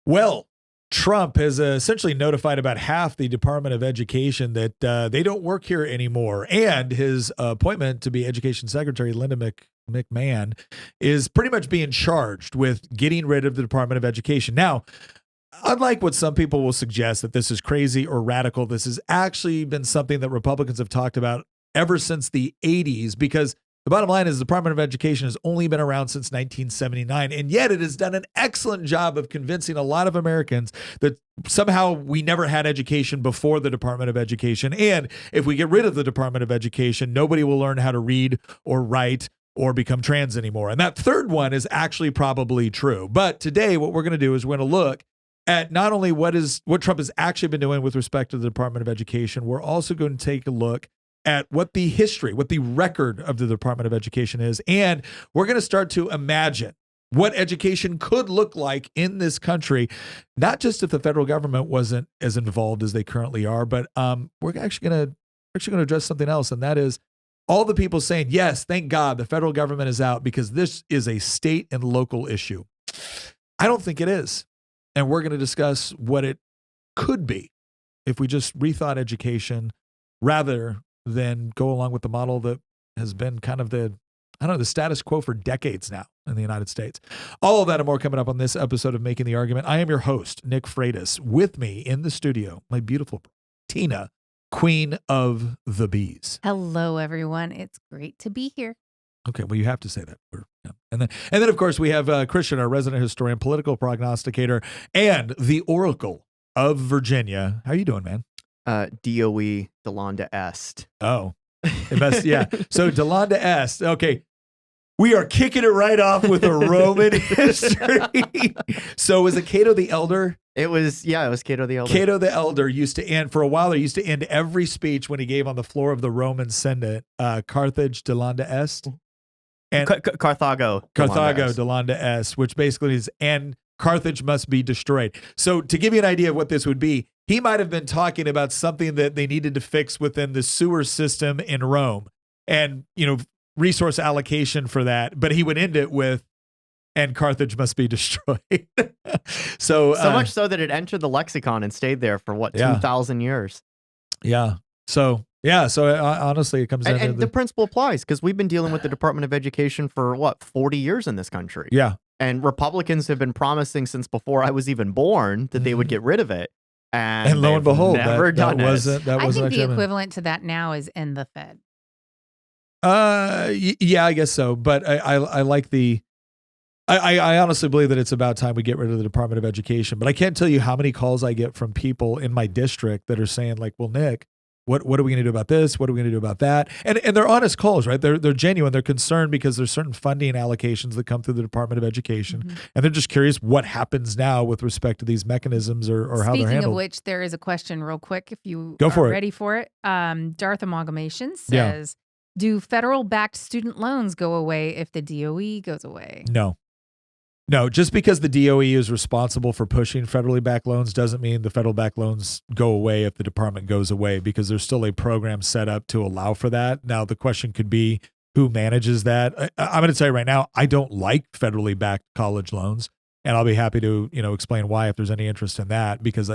Well, Trump has essentially notified about half the Department of Education that they don't work here anymore. And his appointment to be Education Secretary, Linda McMahon, is pretty much being charged with getting rid of the Department of Education. Now, unlike what some people will suggest that this is crazy or radical, this has actually been something that Republicans have talked about ever since the 80s, because the bottom line is the Department of Education has only been around since 1979, and yet it has done an excellent job of convincing a lot of Americans that somehow we never had education before the Department of Education. And if we get rid of the Department of Education, nobody will learn how to read or write or become trans anymore. And that third one is actually probably true. But today, what we're going to do is we're going to look at not only what Trump has actually been doing with respect to the Department of Education, we're also going to take a look at what the history, what the record of the Department of Education is. And we're going to start to imagine what education could look like in this country, not just if the federal government wasn't as involved as they currently are, but we're actually going to address something else. And that is all the people saying, yes, thank God the federal government is out because this is a state and local issue. I don't think it is. And we're going to discuss what it could be if we just rethought education rather than go along with the model that has been kind of the status quo for decades now in the United States. All of that and more coming up on this episode of Making the Argument. I am your host, Nick Freitas. With me in the studio, my beautiful Tina, Queen of the Bees. Hello, everyone. It's great to be here. Okay, well, you have to say that. And then, of course, we have Christian, our resident historian, political prognosticator, and the Oracle of Virginia. How are you doing, man? DOE Delonda Est. Oh, yeah. So Delonda Est. Okay. We are kicking it right off with a Roman history. So was it Cato the Elder? It was Cato the Elder. Cato the Elder used to end, for a while, there used to end every speech when he gave on the floor of the Roman Senate, Carthage Delonda Est. And Carthago Delonda Est, which basically is, and Carthage must be destroyed. So to give you an idea of what this would be, he might have been talking about something that they needed to fix within the sewer system in Rome and, resource allocation for that. But he would end it with, and Carthage must be destroyed. So much so that it entered the lexicon and stayed there for 2,000 years. Yeah. So honestly, it comes down and to the principle applies because we've been dealing with the Department of Education for 40 years in this country. Yeah. And Republicans have been promising since before I was even born that they would get rid of it. And lo and behold, that wasn't I think the equivalent to that now is end the Fed. Yeah, I guess so. But I like I honestly believe that it's about time we get rid of the Department of Education. But I can't tell you how many calls I get from people in my district that are saying like, well, Nick, what are we going to do about this? What are we going to do about that? And they're honest calls, right? They're genuine. They're concerned because there's certain funding allocations that come through the Department of Education. Mm-hmm. And they're just curious what happens now with respect to these mechanisms or how they're handled. Speaking of which, there is a question real quick if you are ready for it. Darth Amalgamation says, do federal-backed student loans go away if the DOE goes away? No, just because the DOE is responsible for pushing federally backed loans doesn't mean the federal backed loans go away if the department goes away, because there's still a program set up to allow for that. Now, the question could be who manages that. I'm going to tell you right now, I don't like federally backed college loans, and I'll be happy to explain why if there's any interest in that, because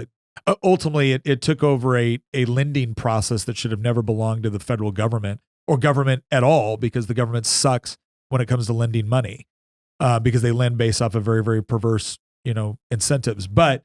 ultimately it took over a lending process that should have never belonged to the federal government or government at all, because the government sucks when it comes to lending money. Because they lend based off of very, very perverse, incentives. But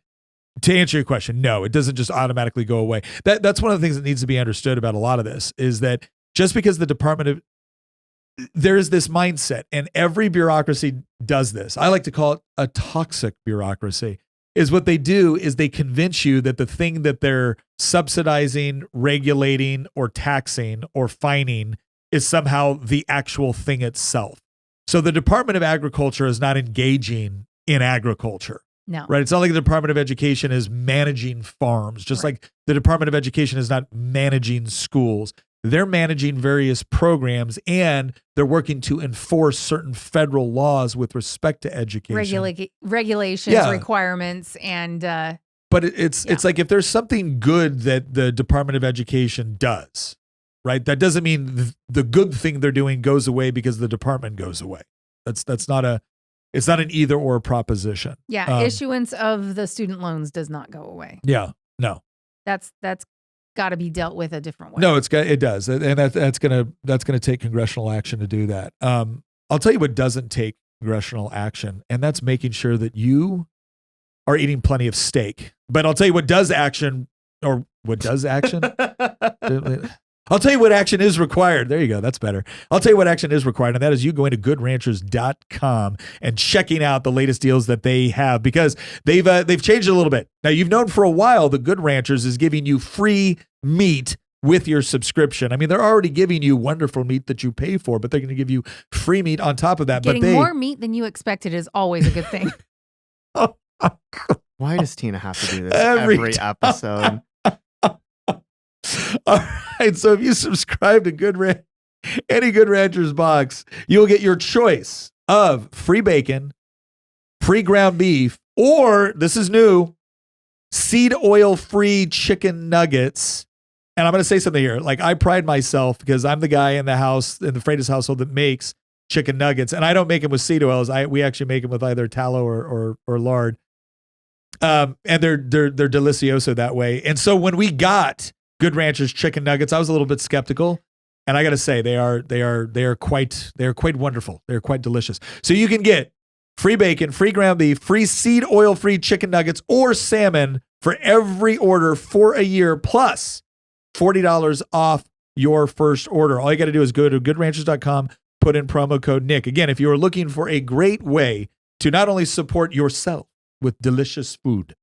to answer your question, no, it doesn't just automatically go away. That's one of the things that needs to be understood about a lot of this, is that just because there is this mindset, and every bureaucracy does this. I like to call it a toxic bureaucracy. Is what they do is they convince you that the thing that they're subsidizing, regulating, or taxing or fining is somehow the actual thing itself. So the Department of Agriculture is not engaging in agriculture. No. Right? It's not like the Department of Education is managing farms, just like the Department of Education is not managing schools. They're managing various programs, and they're working to enforce certain federal laws with respect to education. Regulations, requirements, and... But it's like if there's something good that the Department of Education does, right? That doesn't mean the good thing they're doing goes away because the department goes away. That's not a It's not an either or proposition. Yeah, issuance of the student loans does not go away. Yeah, no. That's got to be dealt with a different way. No, it does, and that's gonna take congressional action to do that. I'll tell you what doesn't take congressional action, and that's making sure that you are eating plenty of steak. But I'll tell you what does action. I'll tell you what action is required. There you go. That's better. I'll tell you what action is required, and that is you going to goodranchers.com and checking out the latest deals that they have, because they've changed it a little bit. Now, you've known for a while that Good Ranchers is giving you free meat with your subscription. I mean, they're already giving you wonderful meat that you pay for, but they're going to give you free meat on top of that. Getting more meat than you expected is always a good thing. Why does Tina have to do this every episode? All right, so if you subscribe to any Good Ranchers box, you'll get your choice of free bacon, free ground beef, or, this is new, seed oil-free chicken nuggets. And I'm going to say something here. Like, I pride myself because I'm the guy in the Freitas household that makes chicken nuggets, and I don't make them with seed oils. We actually make them with either tallow or lard. And they're delicioso that way. And so when we got Good Ranchers chicken nuggets, I was a little bit skeptical, and I got to say they are quite wonderful. They're quite delicious. So you can get free bacon, free ground beef, free seed oil free chicken nuggets or salmon for every order for a year, plus $40 off your first order. All you got to do is go to goodranchers.com, put in promo code Nick. Again, if you are looking for a great way to not only support yourself with delicious food,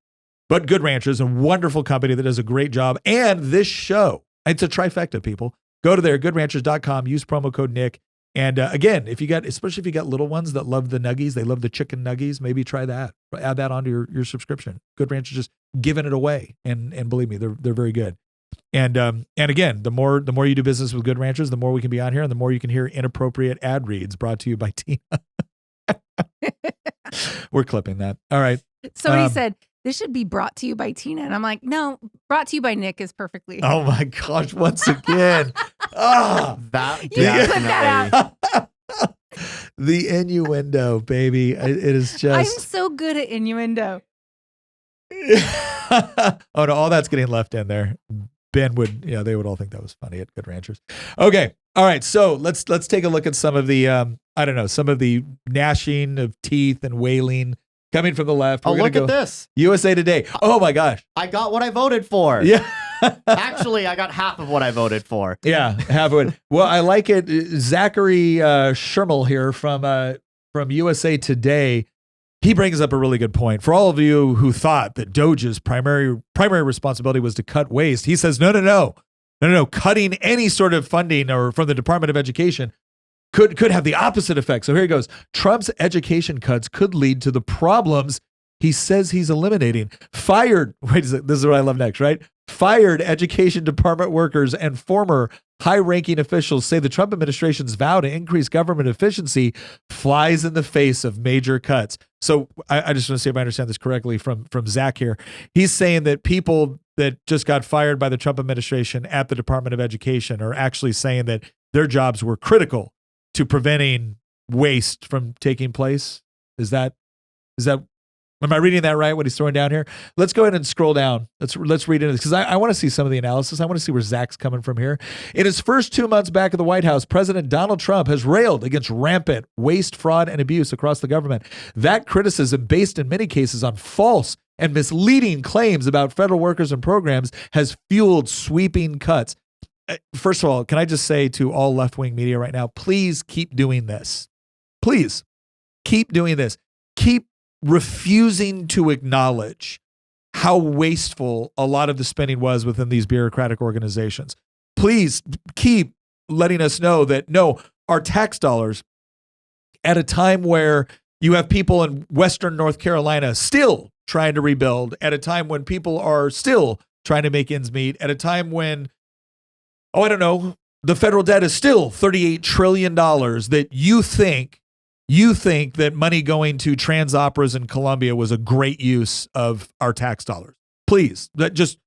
but Good Ranchers, a wonderful company that does a great job, and this show. It's a trifecta, people. Go to there, goodranchers.com, use promo code Nick. And again, especially if you got little ones that love the nuggies, they love the chicken nuggies, maybe try that. Add that onto your subscription. Good Ranchers just giving it away. And believe me, they're very good. And again, the more you do business with Good Ranchers, the more we can be on here, and the more you can hear inappropriate ad reads brought to you by Tina. We're clipping that. All right. Somebody said, this should be brought to you by Tina. And I'm like, no, brought to you by Nick is perfectly. Oh my gosh, once again. That you can put that out. The innuendo, baby. It is just. I'm so good at innuendo. Oh no, all that's getting left in there. Ben would, they would all think that was funny at Good Ranchers. Okay. All right. So let's take a look at some of the, some of the gnashing of teeth and wailing coming from the left. We're look at this. USA Today. Oh my gosh. I got what I voted for. Yeah. Actually, I got half of what I voted for. Yeah, half of it. Well, I like it. Zachary Shermel here from USA Today. He brings up a really good point. For all of you who thought that DOGE's primary responsibility was to cut waste, he says, no. Cutting any sort of funding or from the Department of Education could have the opposite effect. So here he goes. Trump's education cuts could lead to the problems he says he's eliminating. This is what I love next, right? Fired education department workers and former high-ranking officials say the Trump administration's vow to increase government efficiency flies in the face of major cuts. So I just want to see if I understand this correctly from Zach here. He's saying that people that just got fired by the Trump administration at the Department of Education are actually saying that their jobs were critical to preventing waste from taking place. Is that am I reading that right, what he's throwing down here? Let's go ahead and scroll down. Let's read into this, because I want to see some of the analysis. I want to see where Zach's coming from here. In his first 2 months back at the White House, President Donald Trump has railed against rampant waste, fraud, and abuse across the government. That criticism, based in many cases on false and misleading claims about federal workers and programs, has fueled sweeping cuts. First of all, can I just say to all left-wing media right now, please keep doing this. Please keep doing this. Keep refusing to acknowledge how wasteful a lot of the spending was within these bureaucratic organizations. Please keep letting us know that, no, our tax dollars, at a time where you have people in Western North Carolina still trying to rebuild, at a time when people are still trying to make ends meet, at a time when, the federal debt is still $38 trillion, that you think that money going to trans operas in Colombia was a great use of our tax dollars. Please, that just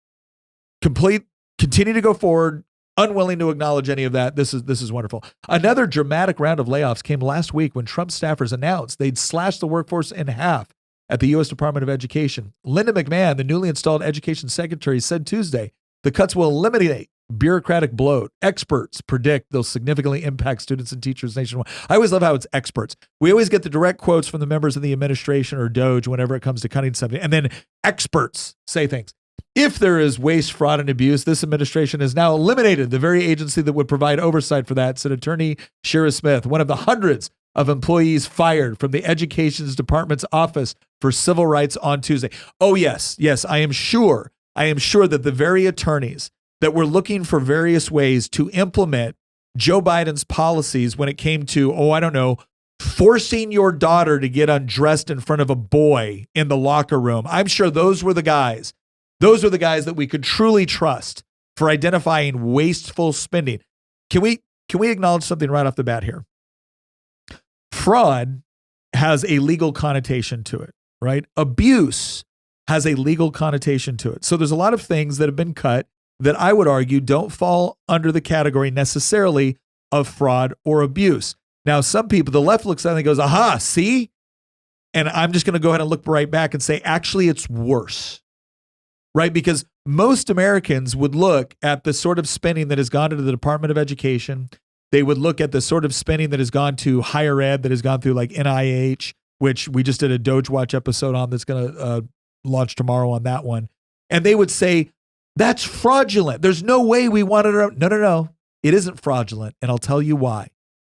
continue to go forward, unwilling to acknowledge any of that. This is wonderful. Another dramatic round of layoffs came last week when Trump staffers announced they'd slash the workforce in half at the U.S. Department of Education. Linda McMahon, the newly installed education secretary, said Tuesday the cuts will eliminate bureaucratic bloat. Experts predict they'll significantly impact students and teachers nationwide. I always love how it's experts. We always get the direct quotes from the members of the administration or DOGE whenever it comes to cutting something. And then experts say things. If there is waste, fraud, and abuse, this administration has now eliminated the very agency that would provide oversight for that, said Attorney Shira Smith, one of the hundreds of employees fired from the Education Department's Office for Civil Rights on Tuesday. Oh, yes, I am sure that the very attorneys that were looking for various ways to implement Joe Biden's policies when it came to, forcing your daughter to get undressed in front of a boy in the locker room. I'm sure those were the guys. Those were the guys that we could truly trust for identifying wasteful spending. Can we acknowledge something right off the bat here? Fraud has a legal connotation to it, right? Abuse has a legal connotation to it. So there's a lot of things that have been cut that I would argue don't fall under the category necessarily of fraud or abuse. Now, some people, the left looks at it and goes, aha, see? And I'm just going to go ahead and look right back and say, actually, it's worse, right? Because most Americans would look at the sort of spending that has gone into the Department of Education. They would look at the sort of spending that has gone to higher ed, that has gone through like NIH, which we just did a DOGE Watch episode on that's going to launch tomorrow on that one. And they would say, that's fraudulent. There's no way we wanted it. No. It isn't fraudulent. And I'll tell you why.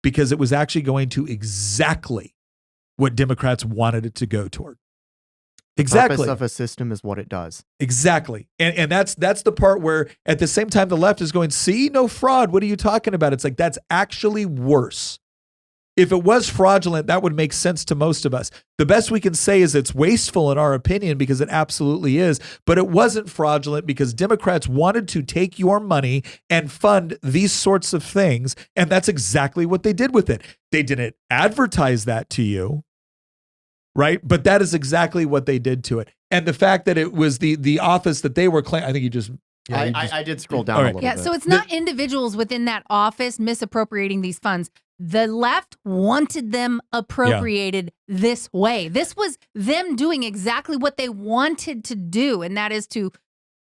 Because it was actually going to exactly what Democrats wanted it to go toward. Exactly. The purpose of a system is what it does. Exactly. And that's the part where at the same time the left is going, see, no fraud. What are you talking about? It's like, that's actually worse. If it was fraudulent, that would make sense to most of us. The best we can say is it's wasteful in our opinion, because it absolutely is. But it wasn't fraudulent because Democrats wanted to take your money and fund these sorts of things. And that's exactly what they did with it. They didn't advertise that to you, right? But that is exactly what they did to it. And the fact that it was the office that they were claiming, I think you just... Yeah, I did scroll down a little bit. Yeah, so it's not individuals within that office misappropriating these funds. The left wanted them appropriated this way. This was them doing exactly what they wanted to do, and that is to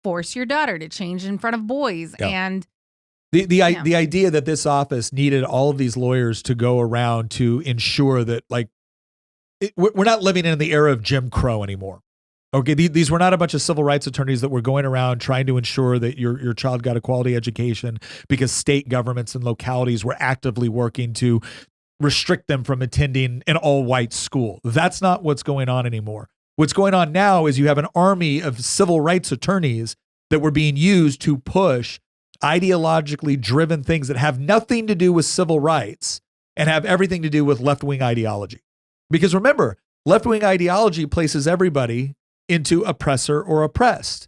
force your daughter to change in front of boys. Yeah. And the idea that this office needed all of these lawyers to go around to ensure that, like, we're not living in the era of Jim Crow anymore. Okay, these were not a bunch of civil rights attorneys that were going around trying to ensure that your child got a quality education because state governments and localities were actively working to restrict them from attending an all-white school. That's not what's going on anymore. What's going on now is you have an army of civil rights attorneys that were being used to push ideologically driven things that have nothing to do with civil rights and have everything to do with left-wing ideology. Because remember, left-wing ideology places everybody into oppressor or oppressed.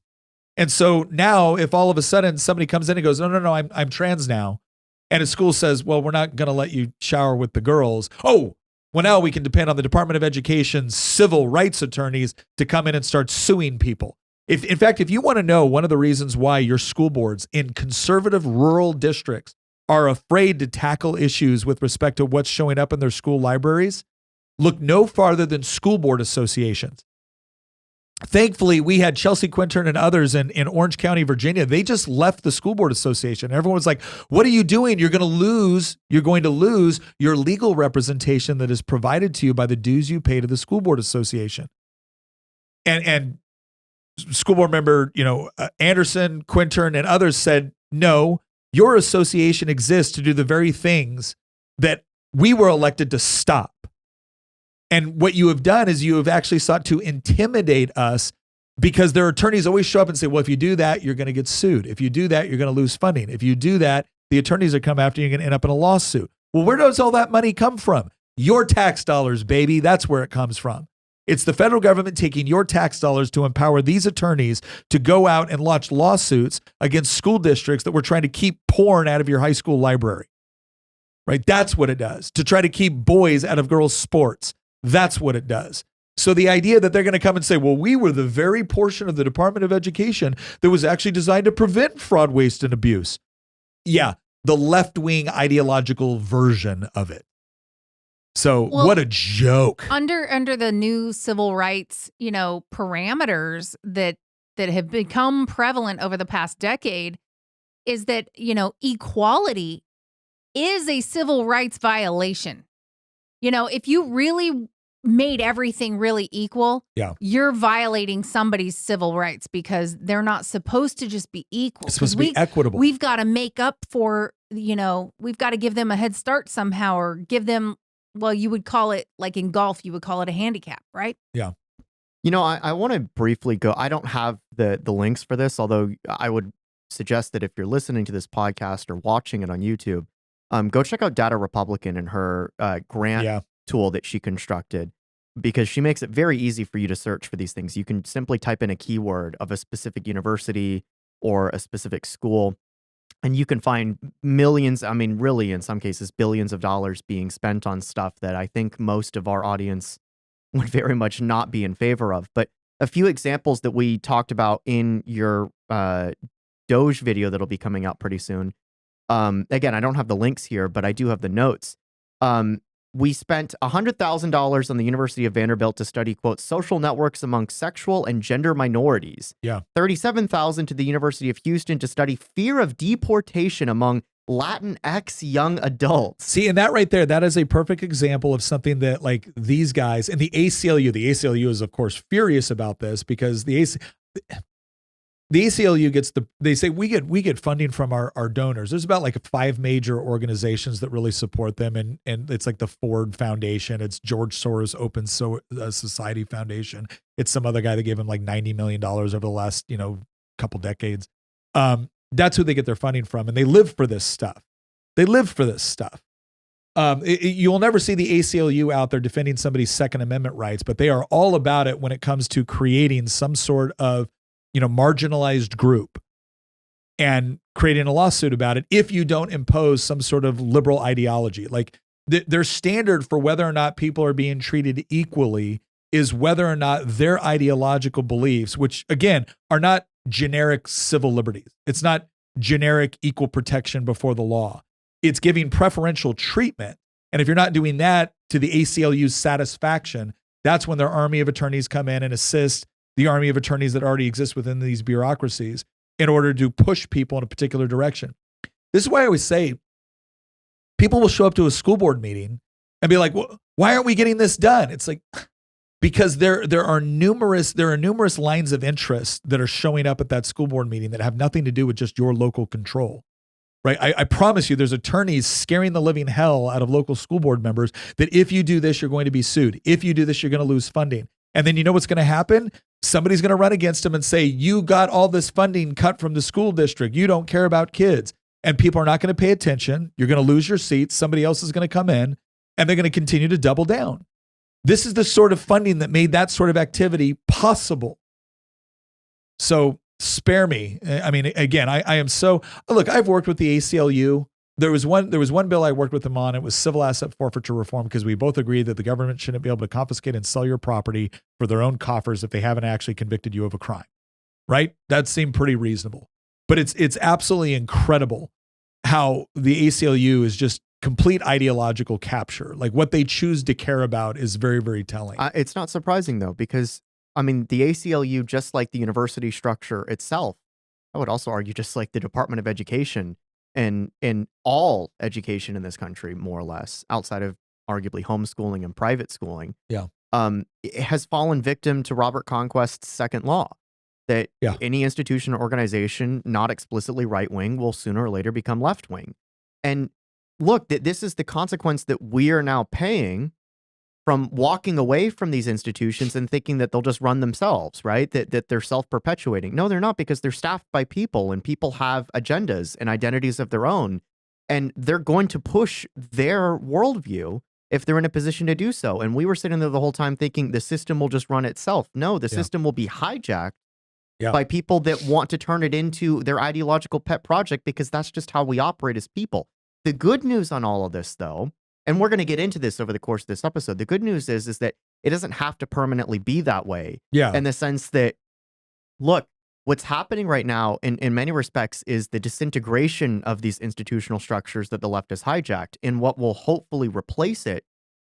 And so now if all of a sudden somebody comes in and goes, no, I'm trans now. And a school says, well, we're not going to let you shower with the girls. Oh, well, now we can depend on the Department of Education's civil rights attorneys to come in and start suing people. In fact, if you want to know one of the reasons why your school boards in conservative rural districts are afraid to tackle issues with respect to what's showing up in their school libraries, look no farther than school board associations. Thankfully, we had Chelsea Quintern and others in Orange County, Virginia. They just left the school board association. Everyone was like, what are you doing? You're going to lose your legal representation that is provided to you by the dues you pay to the school board association. And school board member, Anderson, Quintern, and others said, no, your association exists to do the very things that we were elected to stop. And what you have done is you have actually sought to intimidate us because their attorneys always show up and say, well, if you do that, you're going to get sued. If you do that, you're going to lose funding. If you do that, the attorneys that come after you are going to end up in a lawsuit. Well, where does all that money come from? Your tax dollars, baby. That's where it comes from. It's the federal government taking your tax dollars to empower these attorneys to go out and launch lawsuits against school districts that were trying to keep porn out of your high school library. Right? That's what it does. To try to keep boys out of girls' sports. That's what it does. So the idea that they're going to come and say, well, we were the very portion of the Department of Education that was actually designed to prevent fraud, waste, and abuse. Yeah, the left-wing ideological version of it. So Well, what a joke. Under the new civil rights, parameters that have become prevalent over the past decade is that, equality is a civil rights violation. If you really made everything really equal, Yeah. you're violating somebody's civil rights because they're not supposed to just be equal. It's supposed to be equitable. We've got to make up for, we've got to give them a head start somehow, or give them, well, you would call it, like in golf, you would call it a handicap, right? Yeah. I want to briefly go. I don't have the links for this, although I would suggest that if you're listening to this podcast or watching it on YouTube, go check out Data Republican and her grant tool that she constructed, because she makes it very easy for you to search for these things. You can simply type in a keyword of a specific university or a specific school, and you can find millions, I mean, really, in some cases, billions of dollars being spent on stuff that I think most of our audience would very much not be in favor of. But a few examples that we talked about in your DOGE video that'll be coming out pretty soon. Again, I don't have the links here, but I do have the notes. We spent $100,000 on the University of Vanderbilt to study, quote, social networks among sexual and gender minorities. Yeah. $37,000 to the University of Houston to study fear of deportation among Latinx young adults. See, and that right there, that is a perfect example of something that, like, these guys and the ACLU is, of course, furious about this, because the ACLU gets they say we get funding from our donors. There's about like 5 major organizations that really support them, and it's like the Ford Foundation, it's George Soros Open Society Foundation, it's some other guy that gave him like $90 million over the last couple decades. That's who they get their funding from, and they live for this stuff. You'll never see the ACLU out there defending somebody's Second Amendment rights, but they are all about it when it comes to creating some sort of marginalized group and creating a lawsuit about it if you don't impose some sort of liberal ideology. Like their standard for whether or not people are being treated equally is whether or not their ideological beliefs, which again are not generic civil liberties. It's not generic equal protection before the law. It's giving preferential treatment. And if you're not doing that to the ACLU's satisfaction, that's when their army of attorneys come in and assist the army of attorneys that already exist within these bureaucracies in order to push people in a particular direction. This is why I always say people will show up to a school board meeting and be like, well, why aren't we getting this done? It's like, because there are numerous lines of interest that are showing up at that school board meeting that have nothing to do with just your local control, right? I promise you there's attorneys scaring the living hell out of local school board members that if you do this, you're going to be sued. If you do this, you're going to lose funding. And then you know what's going to happen? Somebody's going to run against them and say, you got all this funding cut from the school district. You don't care about kids. And people are not going to pay attention. You're going to lose your seats. Somebody else is going to come in and they're going to continue to double down. This is the sort of funding that made that sort of activity possible. So spare me. I mean, again, I am so, look, I've worked with the ACLU. There was one bill I worked with them on. It was civil asset forfeiture reform, because we both agreed that the government shouldn't be able to confiscate and sell your property for their own coffers if they haven't actually convicted you of a crime, right? That seemed pretty reasonable. But it's absolutely incredible how the ACLU is just complete ideological capture. Like what they choose to care about is very, very telling. It's not surprising, though, because, I mean, the ACLU, just like the university structure itself, I would also argue just like the Department of Education and in all education in this country, more or less, outside of arguably homeschooling and private schooling, it has fallen victim to Robert Conquest's second law, that any institution or organization not explicitly right-wing will sooner or later become left-wing. And look, this is the consequence that we are now paying from walking away from these institutions and thinking that they'll just run themselves, right? That they're self-perpetuating. No, they're not, because they're staffed by people, and people have agendas and identities of their own. And they're going to push their worldview if they're in a position to do so. And we were sitting there the whole time thinking the system will just run itself. No, the system will be hijacked by people that want to turn it into their ideological pet project, because that's just how we operate as people. The good news on all of this, though, and we're going to get into this over the course of this episode, the good news is that it doesn't have to permanently be that way. Yeah. In the sense that, look, what's happening right now in many respects is the disintegration of these institutional structures that the left has hijacked. And what will hopefully replace it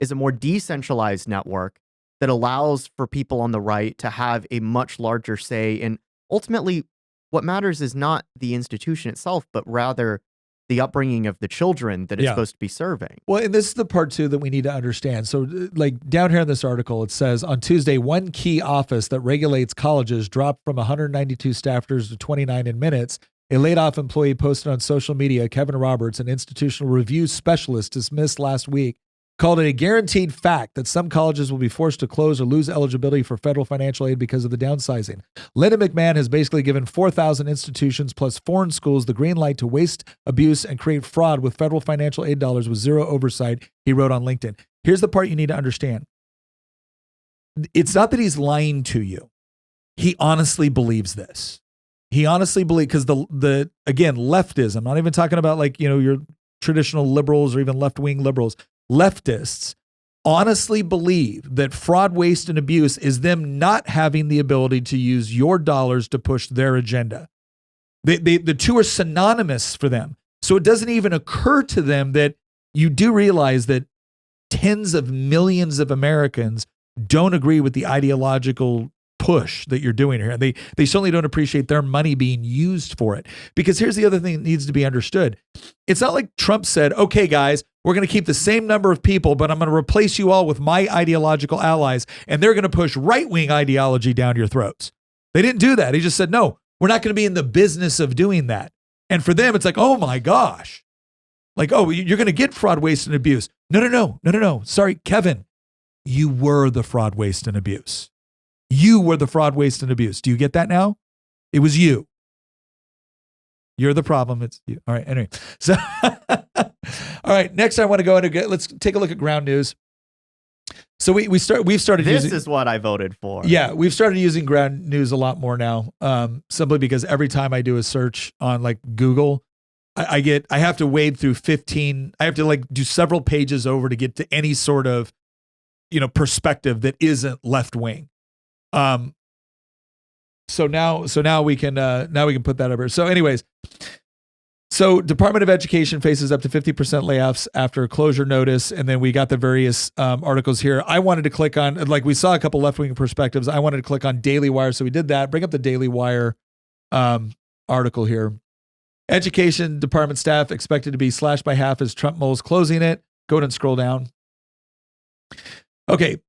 is a more decentralized network that allows for people on the right to have a much larger say. And ultimately, what matters is not the institution itself, but rather the upbringing of the children that it's supposed to be serving. Well, and this is the part too that we need to understand. So like down here in this article, it says on Tuesday, one key office that regulates colleges dropped from 192 staffers to 29 in minutes. A laid-off employee posted on social media, Kevin Roberts, an institutional review specialist dismissed last week, called it a guaranteed fact that some colleges will be forced to close or lose eligibility for federal financial aid because of the downsizing. Linda McMahon has basically given 4,000 institutions plus foreign schools the green light to waste, abuse, and create fraud with federal financial aid dollars with zero oversight, he wrote on LinkedIn. Here's the part you need to understand. It's not that he's lying to you. He honestly believes this. He honestly believes, because the again, leftism, I'm not even talking about like, your traditional liberals or even left-wing liberals. Leftists honestly believe that fraud, waste, and abuse is them not having the ability to use your dollars to push their agenda. The two are synonymous for them. So it doesn't even occur to them that you do realize that tens of millions of Americans don't agree with the ideological push that you're doing here. They certainly don't appreciate their money being used for it. Because here's the other thing that needs to be understood. It's not like Trump said, okay, guys, we're going to keep the same number of people, but I'm going to replace you all with my ideological allies, and they're going to push right-wing ideology down your throats. They didn't do that. He just said, no, we're not going to be in the business of doing that. And for them, it's like, oh my gosh. Like, oh, you're going to get fraud, waste, and abuse. No. Sorry, Kevin, you were the fraud, waste, and abuse. You were the fraud, waste, and abuse. Do you get that now? It was you. You're the problem. It's you. All right. Anyway, so all right. Next, I want to go into let's take a look at ground news. So we've started This using. This is what I voted for. Yeah, we've started using ground news a lot more now. Simply because every time I do a search on like Google, I have to wade through 15. I have to like do several pages over to get to any sort of perspective that isn't left wing. So now we can put that over. So anyways, so Department of Education faces up to 50% layoffs after a closure notice. And then we got the various articles here. I wanted to click on, like we saw a couple left-wing perspectives. I wanted to click on Daily Wire. So we did that. Bring up the Daily Wire article here. Education department staff expected to be slashed by half as Trump mulls closing it. Go ahead and scroll down. Okay.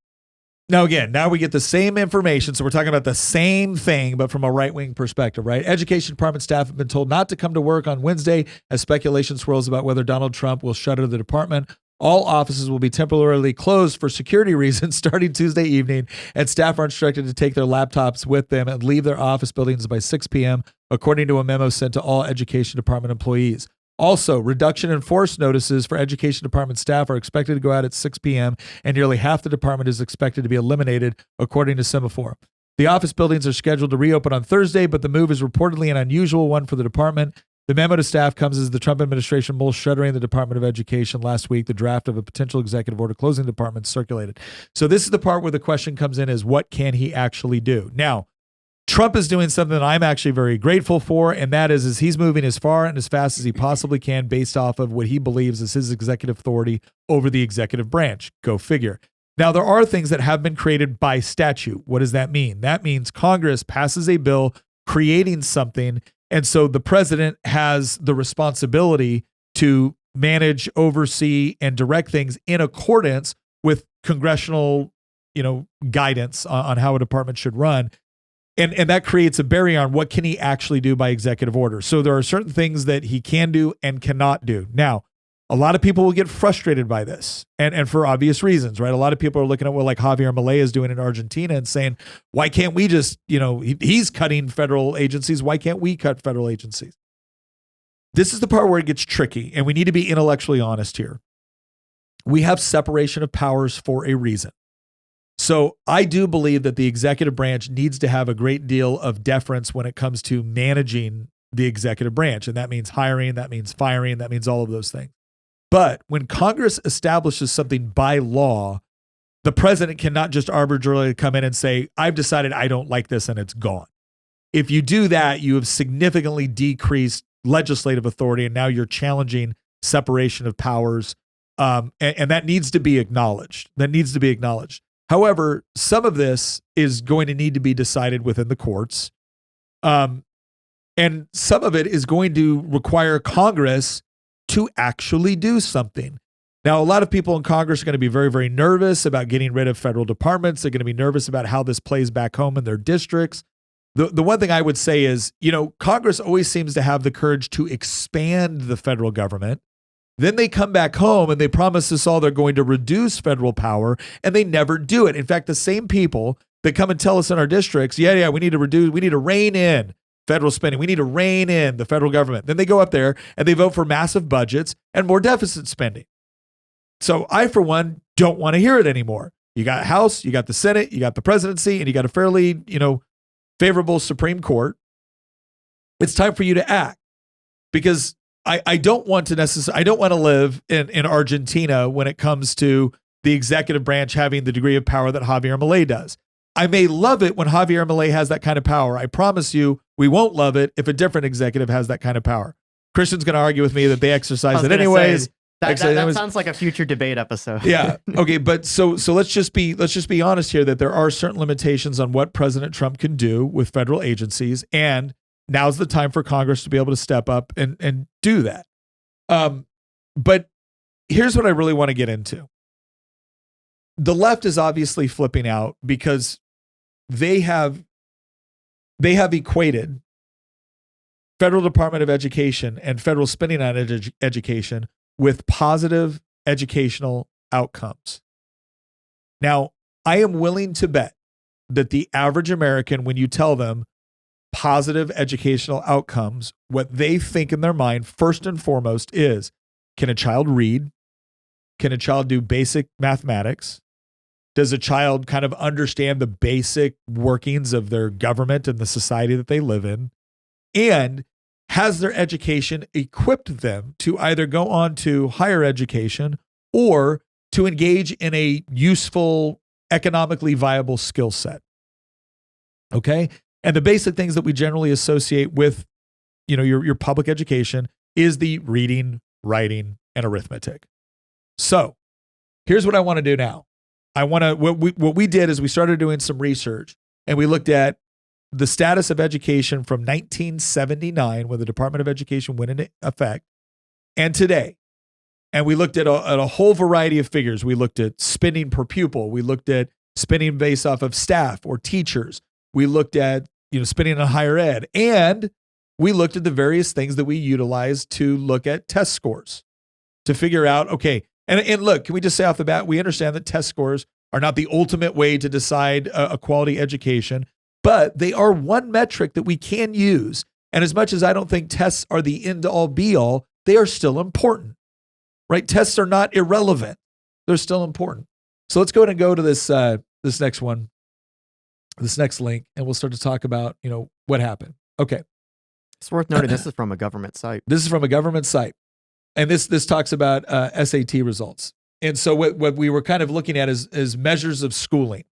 Now we get the same information. So we're talking about the same thing, but from a right-wing perspective, right? Education department staff have been told not to come to work on Wednesday as speculation swirls about whether Donald Trump will shutter the department. All offices will be temporarily closed for security reasons starting Tuesday evening, and staff are instructed to take their laptops with them and leave their office buildings by 6 p.m., according to a memo sent to all education department employees. Also, reduction in force notices for education department staff are expected to go out at 6 p.m., and nearly half the department is expected to be eliminated, according to Semaphore. The office buildings are scheduled to reopen on Thursday, but the move is reportedly an unusual one for the department. The memo to staff comes as the Trump administration mulls shuttering the Department of Education last week. The draft of a potential executive order closing the department circulated. So this is the part where the question comes in is, what can he actually do? Now, Trump is doing something that I'm actually very grateful for, and that is he's moving as far and as fast as he possibly can based off of what he believes is his executive authority over the executive branch. Go figure. Now, there are things that have been created by statute. What does that mean? That means Congress passes a bill creating something, and so the president has the responsibility to manage, oversee, and direct things in accordance with congressional, guidance on how a department should run. And that creates a barrier on what can he actually do by executive order. So there are certain things that he can do and cannot do. Now, a lot of people will get frustrated by this, and for obvious reasons, right? A lot of people are looking at what like Javier Milei is doing in Argentina and saying, why can't we just, he's cutting federal agencies. Why can't we cut federal agencies? This is the part where it gets tricky, and we need to be intellectually honest here. We have separation of powers for a reason. So I do believe that the executive branch needs to have a great deal of deference when it comes to managing the executive branch. And that means hiring, that means firing, that means all of those things. But when Congress establishes something by law, the president cannot just arbitrarily come in and say, I've decided I don't like this and it's gone. if you do that, you have significantly decreased legislative authority, and now you're challenging separation of powers. And that needs to be acknowledged. However, some of this is going to need to be decided within the courts. And some of it is going to require Congress to actually do something. Now, a lot of people in Congress are going to be very, very nervous about getting rid of federal departments. They're going to be nervous about how this plays back home in their districts. The one thing I would say is, Congress always seems to have the courage to expand the federal government. Then they come back home and they promise us all they're going to reduce federal power, and they never do it. In fact, the same people that come and tell us in our districts, we need to rein in federal spending. We need to rein in the federal government. Then they go up there and they vote for massive budgets and more deficit spending. So I, for one, don't want to hear it anymore. You got House, you got the Senate, you got the presidency, and you got a fairly, favorable Supreme Court. It's time for you to act, because I don't want to live in Argentina when it comes to the executive branch having the degree of power that Javier Milei does. I may love it when Javier Milei has that kind of power. I promise you, we won't love it if a different executive has that kind of power. Christian's going to argue with me that they exercise it anyways. That sounds like a future debate episode. Yeah. Okay. But so let's just be honest here that there are certain limitations on what President Trump can do with federal agencies, and now's the time for Congress to be able to step up and do that. But here's what I really want to get into. The left is obviously flipping out because they have equated federal Department of Education and federal spending on education with positive educational outcomes. Now, I am willing to bet that the average American, when you tell them positive educational outcomes, what they think in their mind, first and foremost, is, can a child read? Can a child do basic mathematics? Does a child kind of understand the basic workings of their government and the society that they live in? And has their education equipped them to either go on to higher education or to engage in a useful, economically viable skill set? Okay? And the basic things that we generally associate with, your public education is the reading, writing, and arithmetic. So here's what I want to do now. What we did is we started doing some research, and we looked at the status of education from 1979, when the Department of Education went into effect, and today. And we looked at a whole variety of figures. We looked at spending per pupil. We looked at spending based off of staff or teachers. We looked at spending on higher ed, and we looked at the various things that we utilize to look at test scores to figure out, okay. And look, can we just say off the bat, we understand that test scores are not the ultimate way to decide a quality education, but they are one metric that we can use. And as much as I don't think tests are the end-all be-all, they are still important, right? Tests are not irrelevant. They're still important. So let's go ahead and go to this next one, this next link, and we'll start to talk about, what happened. Okay. It's worth noting this is from a government site. This is from a government site. And this talks about SAT results. And so what we were kind of looking at is measures of schooling.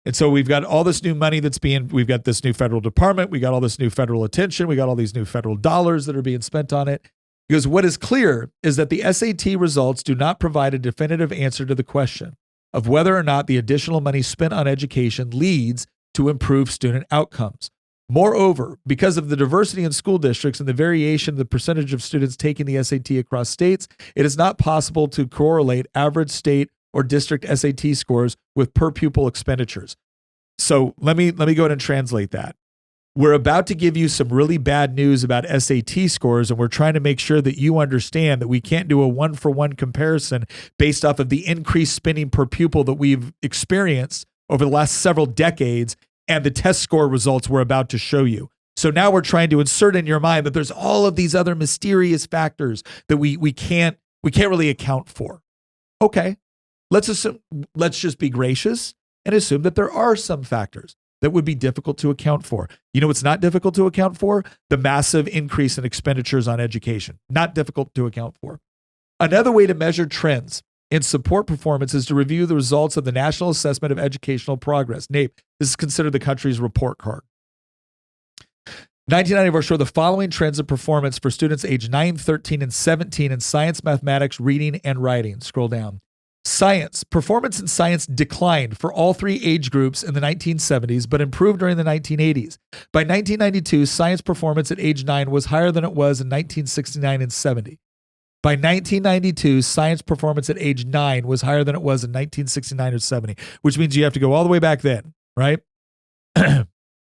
And so we've got all this new money we've got this new federal department, we got all this new federal attention, we got all these new federal dollars that are being spent on it. Because what is clear is that the SAT results do not provide a definitive answer to the question of whether or not the additional money spent on education leads to improved student outcomes. Moreover, because of the diversity in school districts and the variation in the percentage of students taking the SAT across states, it is not possible to correlate average state or district SAT scores with per pupil expenditures. So let me go ahead and translate that. We're about to give you some really bad news about SAT scores, and we're trying to make sure that you understand that we can't do a one-for-one comparison based off of the increased spending per pupil that we've experienced over the last several decades and the test score results we're about to show you. So now we're trying to insert in your mind that there's all of these other mysterious factors that we can't really account for. Okay, let's just be gracious and assume that there are some factors that would be difficult to account for. You know what's not difficult to account for? The massive increase in expenditures on education. Not difficult to account for. Another way to measure trends in support performance is to review the results of the National Assessment of Educational Progress, NAEP. This is considered the country's report card. 1994 showed the following trends of performance for students aged 9, 13, and 17 in science, mathematics, reading, and writing. Scroll down. Science. Performance in science declined for all three age groups in the 1970s, but improved during the 1980s. By 1992, science performance at age 9 was higher than it was in 1969 and 70. By 1992, science performance at age 9 was higher than it was in 1969 or 70, which means you have to go all the way back then, right?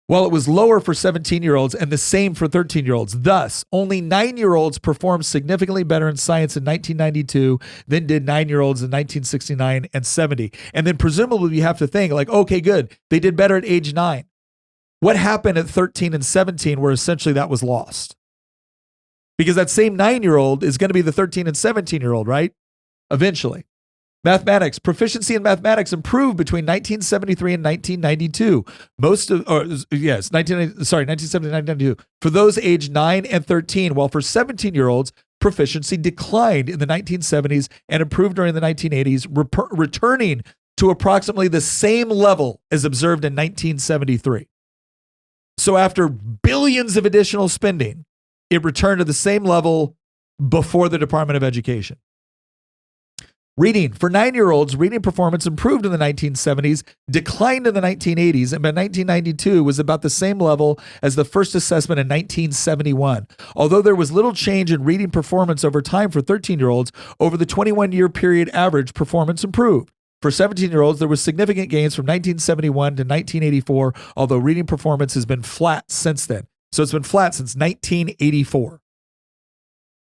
While it was lower for 17-year-olds and the same for 13-year-olds. Thus, only 9-year-olds performed significantly better in science in 1992 than did 9-year-olds in 1969 and 70. And then presumably you have to think like, okay, good. They did better at age 9. What happened at 13 and 17 where essentially that was lost? Because that same 9-year-old is going to be the 13 and 17-year-old, right? Eventually. Mathematics. Proficiency in mathematics improved between 1973 and 1992. 1970 and 1992. For those aged 9 and 13, while for 17-year-olds, proficiency declined in the 1970s and improved during the 1980s, returning to approximately the same level as observed in 1973. So after billions of additional spending, it returned to the same level before the Department of Education. Reading. For 9-year-olds, reading performance improved in the 1970s, declined in the 1980s, and by 1992 was about the same level as the first assessment in 1971. Although there was little change in reading performance over time for 13-year-olds, over the 21-year period average, performance improved. For 17-year-olds, there was significant gains from 1971 to 1984, although reading performance has been flat since then. So it's been flat since 1984.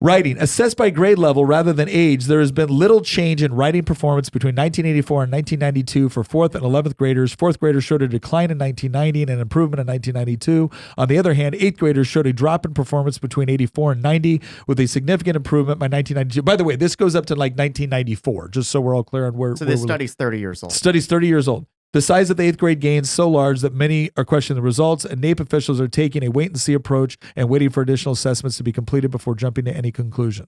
Writing. Assessed by grade level rather than age, there has been little change in writing performance between 1984 and 1992 for 4th and 11th graders. 4th graders showed a decline in 1990 and an improvement in 1992. On the other hand, 8th graders showed a drop in performance between 84 and 90 with a significant improvement by 1992. By the way, this goes up to like 1994, just so we're all clear on where. So this study's 30 years old. Study's 30 years old. The size of the 8th grade gains so large that many are questioning the results, and NAEP officials are taking a wait-and-see approach and waiting for additional assessments to be completed before jumping to any conclusion.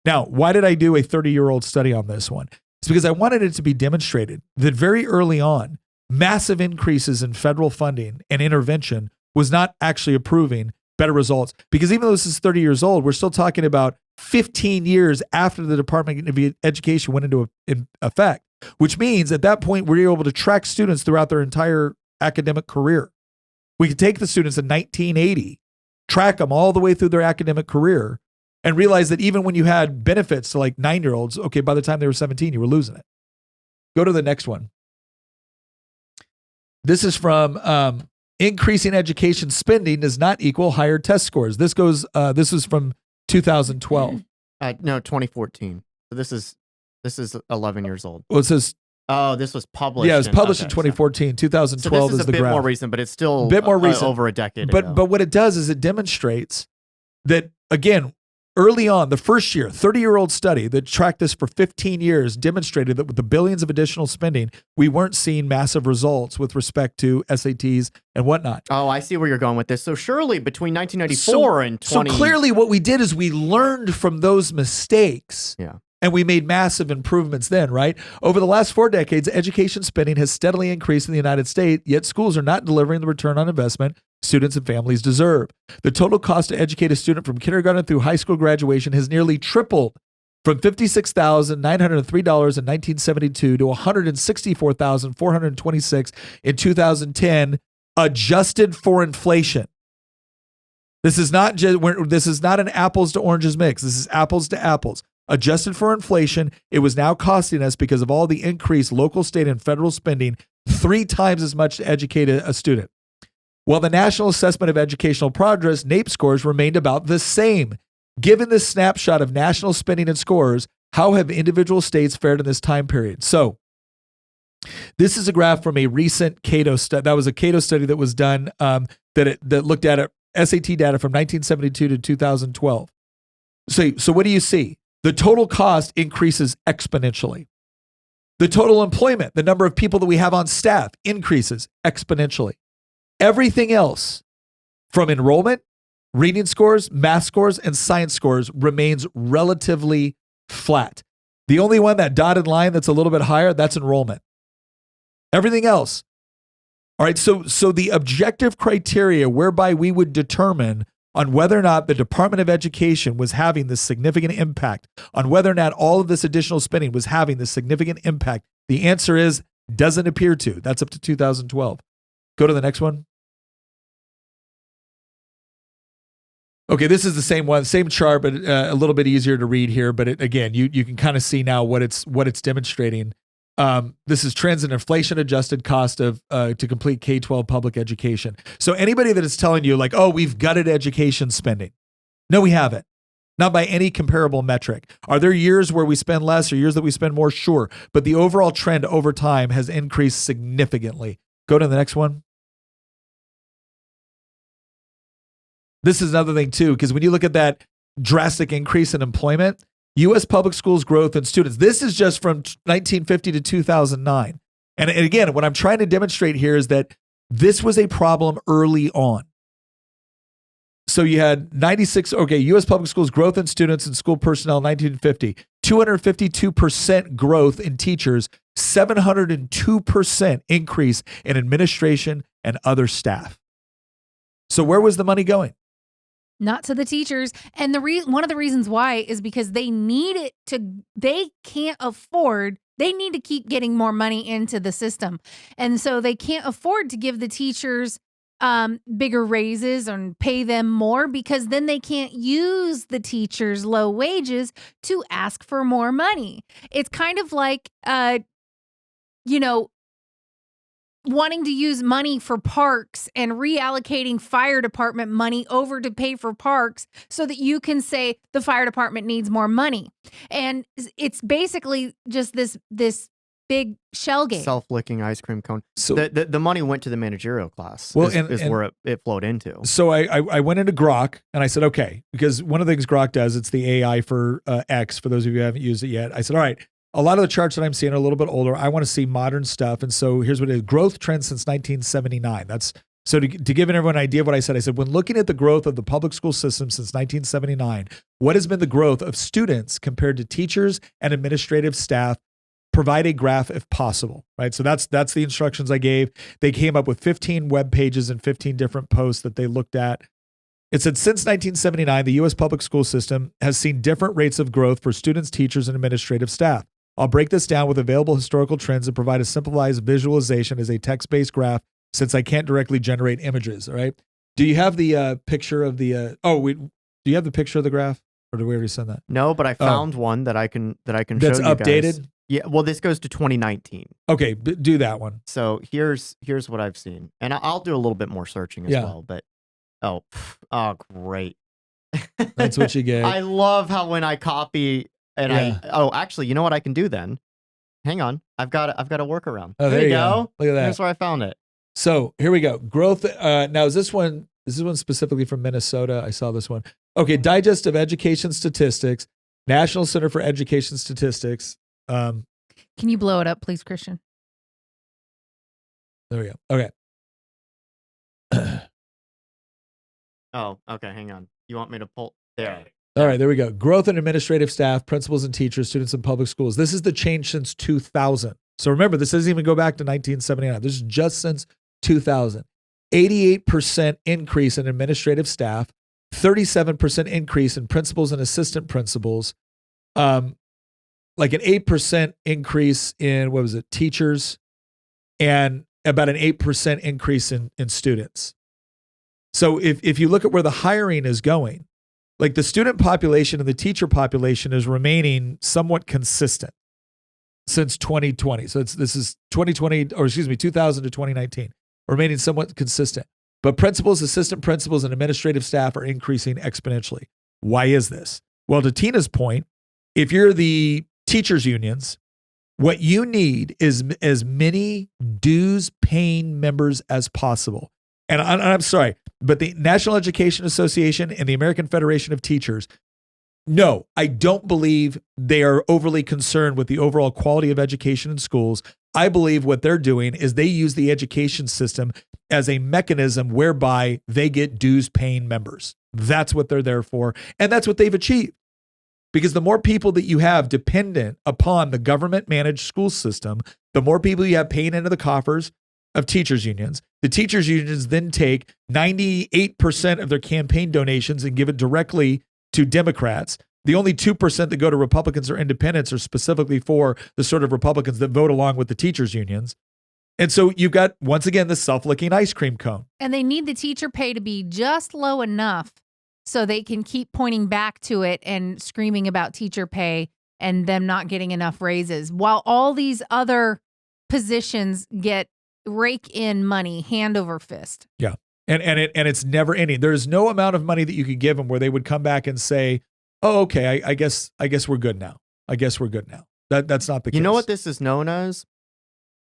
Now, why did I do a 30-year-old study on this one? It's because I wanted it to be demonstrated that very early on, massive increases in federal funding and intervention was not actually approving better results. Because even though this is 30 years old, we're still talking about 15 years after the Department of Education went into effect. Which means at that point, we're able to track students throughout their entire academic career. We could take the students in 1980, track them all the way through their academic career, and realize that even when you had benefits to like 9-year-olds, okay, by the time they were 17, you were losing it. Go to the next one. This is from increasing education spending does not equal higher test scores. This is from 2012. No, 2014. So this is 11 years old. Well, it says. Oh, this was published. Yeah, it was published in 2014. 2012 so this is the a bit graph. more recent, but it's still A bit more recent. Over a decade ago. But what it does is it demonstrates that, again, early on, the first year, 30-year-old study that tracked this for 15 years demonstrated that with the billions of additional spending, we weren't seeing massive results with respect to SATs and whatnot. Oh, I see where you're going with this. So surely between 1994 and 20... So clearly what we did is we learned from those mistakes. Yeah. And we made massive improvements then, right? Over the last 4 decades, education spending has steadily increased in the United States, yet schools are not delivering the return on investment students and families deserve. The total cost to educate a student from kindergarten through high school graduation has nearly tripled from $56,903 in 1972 to $164,426 in 2010, adjusted for inflation. This is not an apples to oranges mix. This is apples to apples. Adjusted for inflation, it was now costing us, because of all the increased local, state, and federal spending, 3 times as much to educate a student. While the National Assessment of Educational Progress, NAEP scores remained about the same. Given this snapshot of national spending and scores, how have individual states fared in this time period? So, this is a graph from a recent Cato study. That was a Cato study that was done that looked at SAT data from 1972 to 2012. So what do you see? The total cost increases exponentially. The total employment, the number of people that we have on staff, increases exponentially. Everything else, from enrollment, reading scores, math scores, and science scores, remains relatively flat. The only one, that dotted line that's a little bit higher, that's enrollment. Everything else, All right. So the objective criteria whereby we would determine on whether or not the Department of Education was having this significant impact, on whether or not all of this additional spending was having this significant impact, the answer is doesn't appear to. That's up to 2012. Go to the next one. Okay, this is the same one, same chart, but a little bit easier to read here. But again, you can kind of see now what it's demonstrating. This is trends in inflation adjusted cost of to complete K-12 public education. So anybody that is telling you like, oh, we've gutted education spending. No, we haven't. Not by any comparable metric. Are there years where we spend less or years that we spend more? Sure. But the overall trend over time has increased significantly. Go to the next one. This is another thing too, because when you look at that drastic increase in employment, U.S. public schools growth in students, this is just from 1950 to 2009. And again, what I'm trying to demonstrate here is that this was a problem early on. So you had U.S. public schools growth in students and school personnel 1950, 252% growth in teachers, 702% increase in administration and other staff. So where was the money going? Not to the teachers. And one of the reasons why is because they need it they can't afford, they need to keep getting more money into the system. And so they can't afford to give the teachers bigger raises and pay them more, because then they can't use the teachers' low wages to ask for more money. It's kind of like, wanting to use money for parks and reallocating fire department money over to pay for parks so that you can say the fire department needs more money. And it's basically just this big shell game. Self-licking ice cream cone. So the money went to the managerial class. Well, is where it flowed into. So I went into Grok and I said, okay, because one of the things Grok does, it's the AI for X, for those of you who haven't used it yet. I said, all right, a lot of the charts that I'm seeing are a little bit older. I want to see modern stuff. And so here's what it is. Growth trends since 1979. That's so to give everyone an idea of what I said, when looking at the growth of the public school system since 1979, what has been the growth of students compared to teachers and administrative staff? Provide a graph if possible, right? So that's the instructions I gave. They came up with 15 web pages and 15 different posts that they looked at. It said, since 1979, the U.S. public school system has seen different rates of growth for students, teachers, and administrative staff. I'll break this down with available historical trends and provide a simplified visualization as a text-based graph, since I can't directly generate images, all right? Do you have the picture of the, do you have the picture of the graph? Or did we already send that? No, but I found one that I can show you guys. That's updated? Yeah, well, this goes to 2019. Okay, do that one. So here's what I've seen. And I'll do a little bit more searching as well, but oh, great. That's what you get. I love how when I copy and actually, you know what I can do then? Hang on. I've got a workaround. Oh, there you go. Look at that. Here's where I found it. So here we go. Growth. Now is this one specifically from Minnesota? I saw this one. Okay, Digest of Education Statistics, National Center for Education Statistics. Can you blow it up, please, Christian? There we go. Okay. Oh, okay. Hang on. You want me to pull there? All right, there we go. Growth in administrative staff, principals and teachers, students in public schools. This is the change since 2000. So remember, this doesn't even go back to 1979. This is just since 2000. 88% increase in administrative staff, 37% increase in principals and assistant principals, like an 8% increase in, teachers, and about an 8% increase in students. So if you look at where the hiring is going, like the student population and the teacher population is remaining somewhat consistent since 2020. So this is 2020, 2000 to 2019, remaining somewhat consistent. But principals, assistant principals, and administrative staff are increasing exponentially. Why is this? Well, to Tina's point, if you're the teachers unions, what you need is as many dues paying members as possible. And I'm sorry, but the National Education Association and the American Federation of Teachers, no, I don't believe they are overly concerned with the overall quality of education in schools. I believe what they're doing is they use the education system as a mechanism whereby they get dues paying members. That's what they're there for. And that's what they've achieved. Because the more people that you have dependent upon the government managed school system, the more people you have paying into the coffers, of teachers unions. The teachers unions then take 98% of their campaign donations and give it directly to Democrats. The only 2% that go to Republicans or independents are specifically for the sort of Republicans that vote along with the teachers unions. And so you've got, once again, the self-licking ice cream cone. And they need the teacher pay to be just low enough so they can keep pointing back to it and screaming about teacher pay and them not getting enough raises, while all these other positions get rake in money hand over fist. Yeah. And it's never ending. There's no amount of money that you could give them where they would come back and say, oh, okay, I guess we're good now. I guess we're good now. That's not the case. You know what this is known as?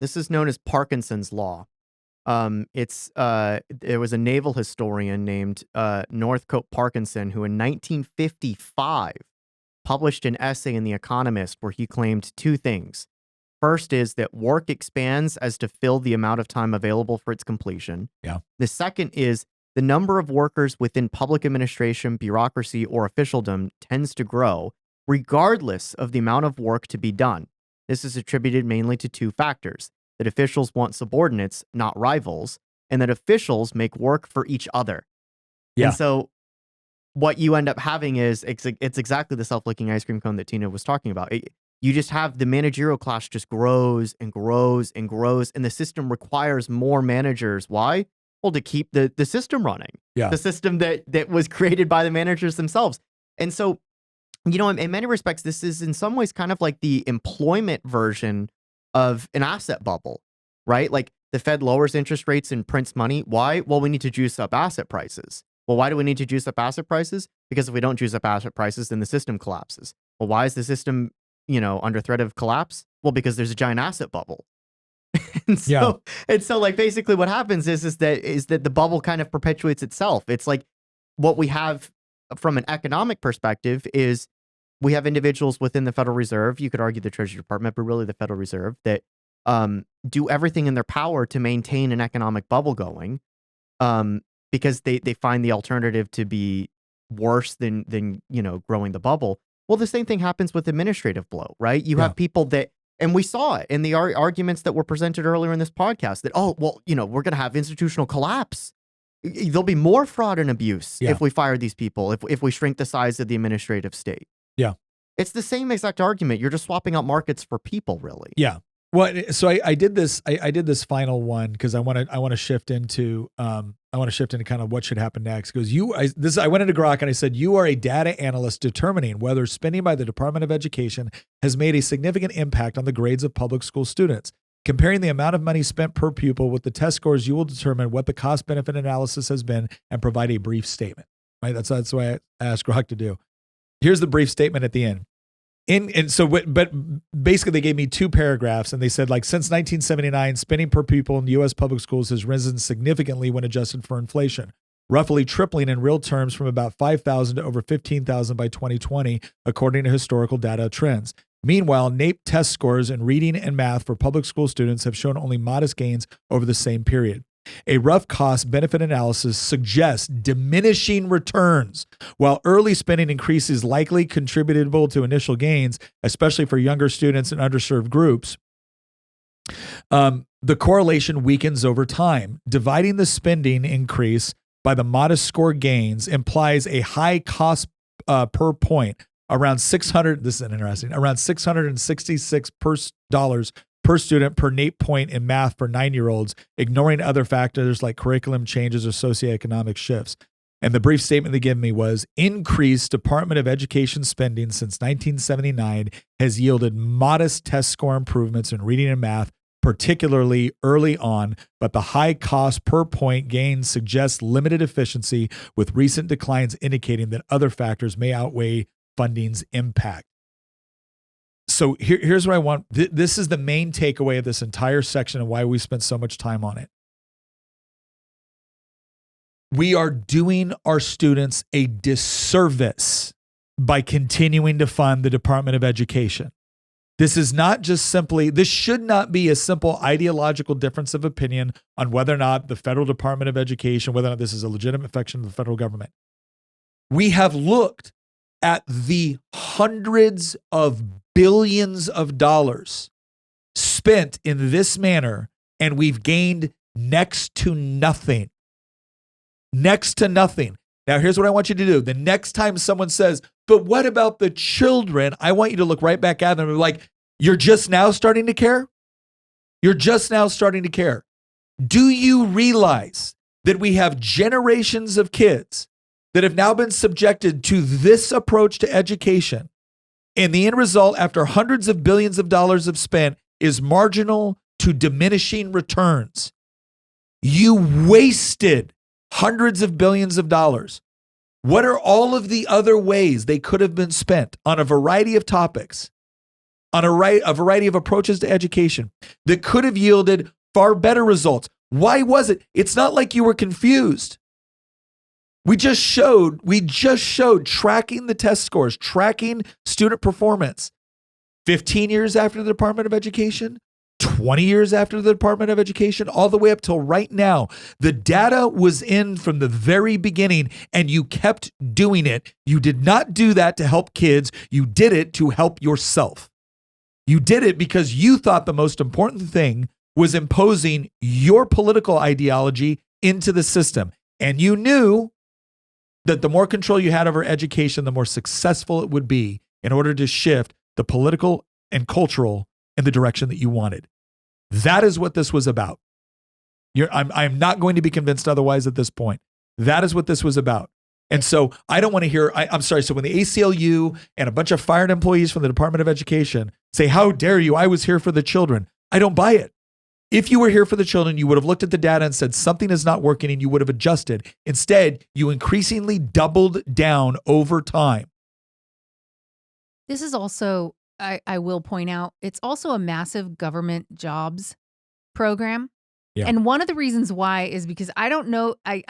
This is known as Parkinson's Law. There was a naval historian named Northcote Parkinson who in 1955 published an essay in The Economist where he claimed two things. First is that work expands as to fill the amount of time available for its completion. Yeah. The second is the number of workers within public administration, bureaucracy, or officialdom tends to grow, regardless of the amount of work to be done. This is attributed mainly to two factors: that officials want subordinates, not rivals, and that officials make work for each other. Yeah. And so what you end up having is it's exactly the self-licking ice cream cone that Tina was talking about. You just have the managerial class just grows and grows and grows, and the system requires more managers. Why? Well, to keep the system running. Yeah. The system that was created by the managers themselves. And so, you know, in many respects, this is in some ways kind of like the employment version of an asset bubble, right? Like the Fed lowers interest rates and prints money. Why? Well, we need to juice up asset prices. Well, why do we need to juice up asset prices? Because if we don't juice up asset prices, then the system collapses. Well, why is the system, you know, under threat of collapse? Well, because there's a giant asset bubble. And so like basically what happens is that the bubble kind of perpetuates itself. It's like what we have from an economic perspective is we have individuals within the Federal Reserve, you could argue the Treasury Department, but really the Federal Reserve, that do everything in their power to maintain an economic bubble going, because they find the alternative to be worse than you know, growing the bubble. Well, the same thing happens with administrative blow, right? You have people that, and we saw it in the arguments that were presented earlier in this podcast, that, oh, well, you know, we're going to have institutional collapse. There'll be more fraud and abuse if we fire these people, if we shrink the size of the administrative state. Yeah. It's the same exact argument. You're just swapping out markets for people, really. Yeah. Well, so I did this. I did this final one because I want to shift into kind of what should happen next. Because I went into Grok and I said, you are a data analyst determining whether spending by the Department of Education has made a significant impact on the grades of public school students. Comparing the amount of money spent per pupil with the test scores, you will determine what the cost benefit analysis has been and provide a brief statement. Right? That's what I asked Grok to do. Here's the brief statement at the end. But basically they gave me two paragraphs and they said, like, since 1979, spending per pupil in U.S. public schools has risen significantly when adjusted for inflation, roughly tripling in real terms from about $5,000 to over $15,000 by 2020, according to historical data trends. Meanwhile, NAEP test scores in reading and math for public school students have shown only modest gains over the same period. A rough cost-benefit analysis suggests diminishing returns. While early spending increase is likely contributable to initial gains, especially for younger students and underserved groups, the correlation weakens over time. Dividing the spending increase by the modest score gains implies a high cost per point, around $666 per student per NAEP point in math for 9-year-olds, ignoring other factors like curriculum changes or socioeconomic shifts. And the brief statement they gave me was, increased Department of Education spending since 1979 has yielded modest test score improvements in reading and math, particularly early on, but the high cost per point gain suggests limited efficiency, with recent declines indicating that other factors may outweigh funding's impact. So here's what I want. This is the main takeaway of this entire section and why we spent so much time on it. We are doing our students a disservice by continuing to fund the Department of Education. This is not just simply, this should not be a simple ideological difference of opinion on whether or not the federal Department of Education, whether or not this is a legitimate function of the federal government. We have looked at the hundreds of billions of dollars spent in this manner and we've gained next to nothing. Next to nothing. Now, here's what I want you to do. The next time someone says, but what about the children? I want you to look right back at them and be like, you're just now starting to care? You're just now starting to care. Do you realize that we have generations of kids that have now been subjected to this approach to education? And the end result, after hundreds of billions of dollars have spent, is marginal to diminishing returns. You wasted hundreds of billions of dollars. What are all of the other ways they could have been spent on a variety of topics, on a variety of approaches to education that could have yielded far better results? Why was it? It's not like you were confused. We just showed tracking the test scores, tracking student performance. 15 years after the Department of Education, 20 years after the Department of Education, all the way up till right now. The data was in from the very beginning, and you kept doing it. You did not do that to help kids. You did it to help yourself. You did it because you thought the most important thing was imposing your political ideology into the system. And you knew that the more control you had over education, the more successful it would be in order to shift the political and cultural in the direction that you wanted. That is what this was about. I'm not going to be convinced otherwise at this point. That is what this was about. And so I don't want to hear, I'm sorry, so when the ACLU and a bunch of fired employees from the Department of Education say, how dare you, I was here for the children, I don't buy it. If you were here for the children, you would have looked at the data and said something is not working and you would have adjusted. Instead, you increasingly doubled down over time. This is also, I will point out, it's also a massive government jobs program. Yeah. And one of the reasons why is because I don't know, I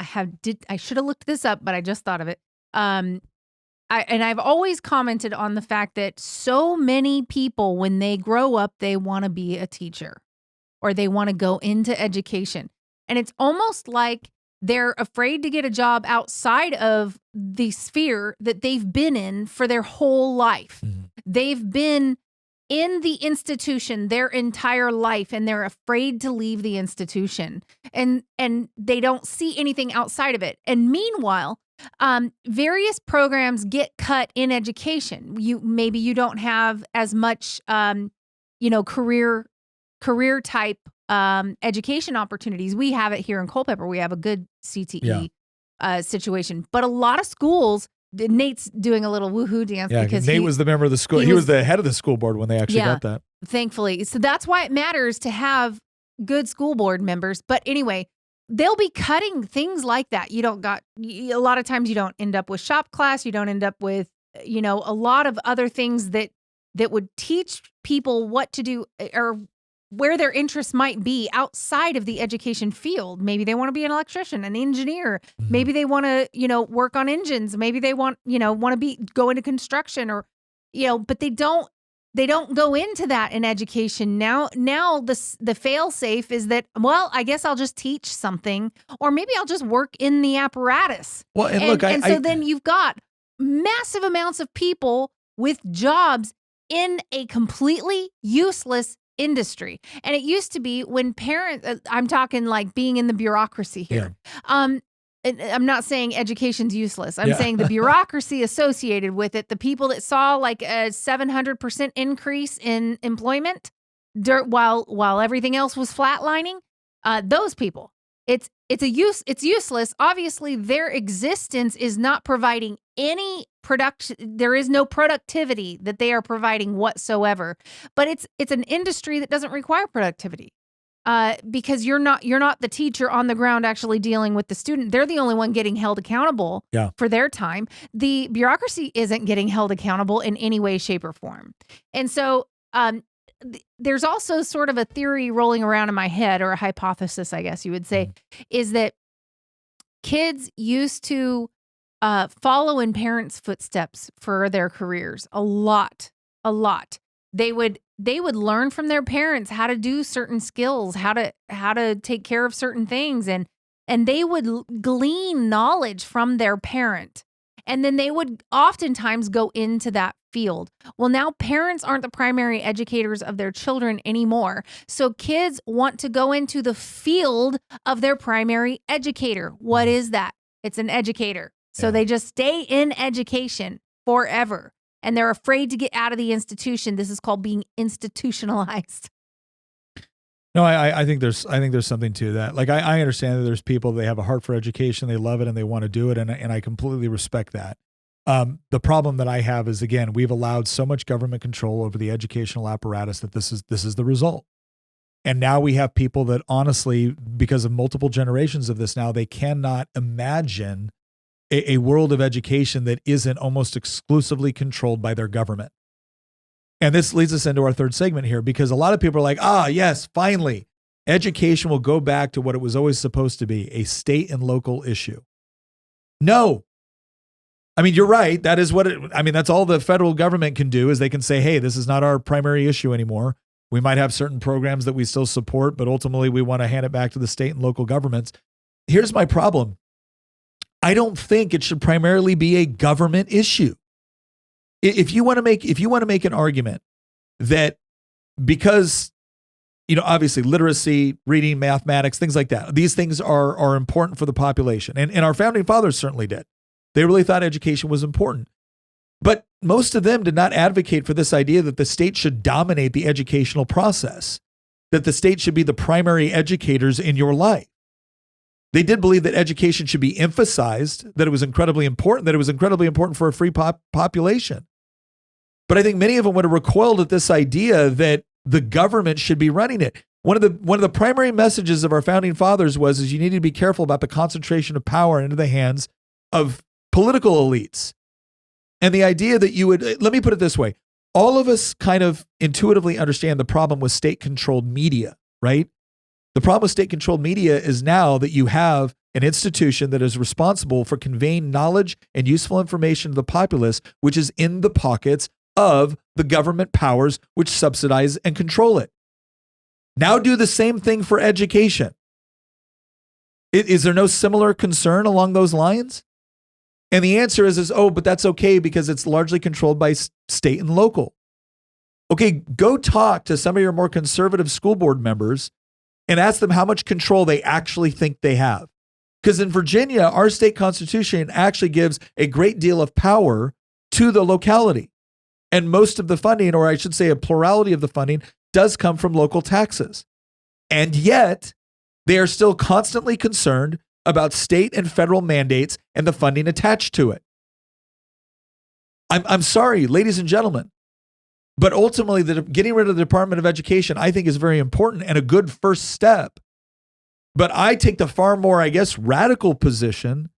should have looked this up, but I just thought of it. I've always commented on the fact that so many people, when they grow up, they want to be a teacher or they want to go into education. And it's almost like they're afraid to get a job outside of the sphere that they've been in for their whole life. Mm-hmm. They've been in the institution their entire life, and they're afraid to leave the institution, and they don't see anything outside of it. And meanwhile, various programs get cut in education. Maybe you don't have as much, career type education opportunities. We have it here in Culpeper. We have a good CTE situation, but a lot of schools. Nate's doing a little woohoo dance because Nate was the member of the school. He was the head of the school board when they actually got that. Thankfully. So that's why it matters to have good school board members. But anyway, they'll be cutting things like that. A lot of times you don't end up with shop class. You don't end up with, a lot of other things that would teach people what to do or where their interests might be outside of the education field. Maybe they want to be an electrician, an engineer. Mm-hmm. Maybe they want to, work on engines. Maybe they want to go into construction or, but they don't go into that in education. Now the fail safe is that, well, I guess I'll just teach something, or maybe I'll just work in the apparatus. Well, and look, so then you've got massive amounts of people with jobs in a completely useless industry. And it used to be when parents, I'm talking like being in the bureaucracy here. Yeah. I'm not saying education's useless. I'm saying the bureaucracy associated with it, the people that saw like a 700% increase in employment while everything else was flatlining, those people, it's useless. Obviously, their existence is not providing any production. There is no productivity that they are providing whatsoever. But it's an industry that doesn't require productivity because you're not the teacher on the ground actually dealing with the student. They're the only one getting held accountable for their time. The bureaucracy isn't getting held accountable in any way, shape, or form. And so there's also sort of a theory rolling around in my head, or a hypothesis, I guess you would say, is that kids used to follow in parents' footsteps for their careers a lot. They would learn from their parents how to do certain skills, how to take care of certain things, and they would glean knowledge from their parent. And then they would oftentimes go into that field. Well, now parents aren't the primary educators of their children anymore. So kids want to go into the field of their primary educator. What is that? It's an educator. So they just stay in education forever. And they're afraid to get out of the institution. This is called being institutionalized. No, I think there's something to that. Like I understand that there's people, they have a heart for education, they love it and they want to do it, and I completely respect that. The problem that I have is, again, we've allowed so much government control over the educational apparatus that this is the result. And now we have people that honestly, because of multiple generations of this now, they cannot imagine a world of education that isn't almost exclusively controlled by their government. And this leads us into our third segment here, because a lot of people are like, yes, finally, education will go back to what it was always supposed to be, a state and local issue. No. I mean, you're right. That is that's all the federal government can do, is they can say, hey, this is not our primary issue anymore. We might have certain programs that we still support, but ultimately we want to hand it back to the state and local governments. Here's my problem. I don't think it should primarily be a government issue. If you want to make an argument that because, obviously literacy, reading, mathematics, things like that, these things are important for the population. And our founding fathers certainly did. They really thought education was important. But most of them did not advocate for this idea that the state should dominate the educational process, that the state should be the primary educators in your life. They did believe that education should be emphasized, that it was incredibly important for a free population. But I think many of them would have recoiled at this idea that the government should be running it. One of the primary messages of our founding fathers is you need to be careful about the concentration of power into the hands of political elites. And the idea that let me put it this way. All of us kind of intuitively understand the problem with state-controlled media, right? The problem with state-controlled media is now that you have an institution that is responsible for conveying knowledge and useful information to the populace, which is in the pockets of the government powers which subsidize and control it. Now do the same thing for education. Is there no similar concern along those lines? And the answer is, but that's okay because it's largely controlled by state and local. Okay, go talk to some of your more conservative school board members and ask them how much control they actually think they have. Because in Virginia, our state constitution actually gives a great deal of power to the locality. And most of the funding, or I should say a plurality of the funding, does come from local taxes. And yet, they are still constantly concerned about state and federal mandates and the funding attached to it. I'm sorry, ladies and gentlemen, but ultimately, getting rid of the Department of Education, I think, is very important and a good first step. But I take the far more, radical position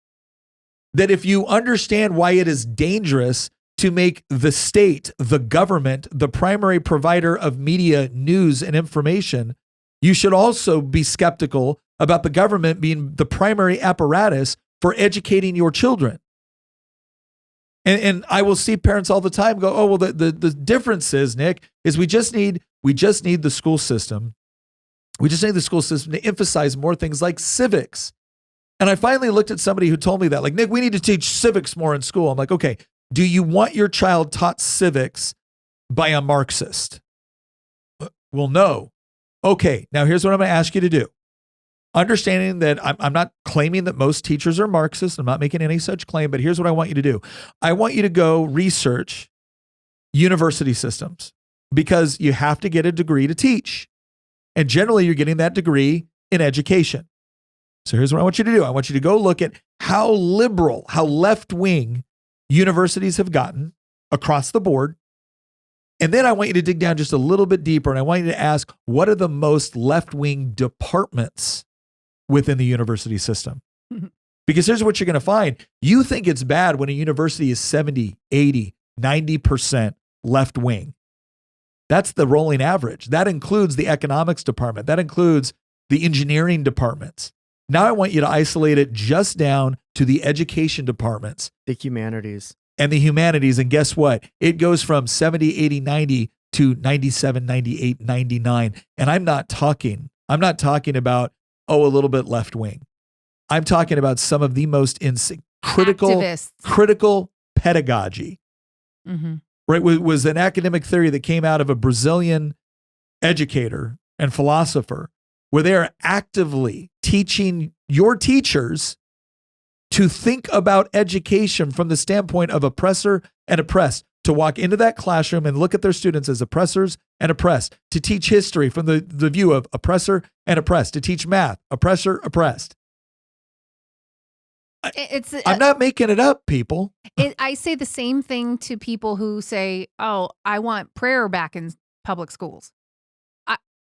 that if you understand why it is dangerous to make the state, the government, the primary provider of media, news, and information, you should also be skeptical about the government being the primary apparatus for educating your children. And I will see parents all the time go, the difference is, Nick, is we just need the school system. We just need the school system to emphasize more things like civics. And I finally looked at somebody who told me that, like, Nick, we need to teach civics more in school. I'm like, okay, do you want your child taught civics by a Marxist? Well, no. Okay, now here's what I'm going to ask you to do. Understanding that I'm not claiming that most teachers are Marxists. I'm not making any such claim, but here's what I want you to do. I want you to go research university systems because you have to get a degree to teach. And generally, you're getting that degree in education. So here's what I want you to do. I want you to go look at how liberal, how left-wing universities have gotten across the board. And then I want you to dig down just a little bit deeper, and I want you to ask, what are the most left-wing departments within the university system? Because here's what you're going to find. You think it's bad when a university is 70, 80, 90% left-wing. That's the rolling average. That includes the economics department. That includes the engineering departments. Now I want you to isolate it just down to the education departments. The humanities. And the humanities. And guess what? It goes from 70, 80, 90 to 97, 98, 99. And I'm not talking about, a little bit left wing. I'm talking about some of the most Activists. critical pedagogy. Mm-hmm. Right, was an academic theory that came out of a Brazilian educator and philosopher, where they are actively teaching your teachers to think about education from the standpoint of oppressor and oppressed, to walk into that classroom and look at their students as oppressors and oppressed, to teach history from the view of oppressor and oppressed, to teach math, oppressor, oppressed. I'm not making it up, people. I say the same thing to people who say, oh, I want prayer back in public schools.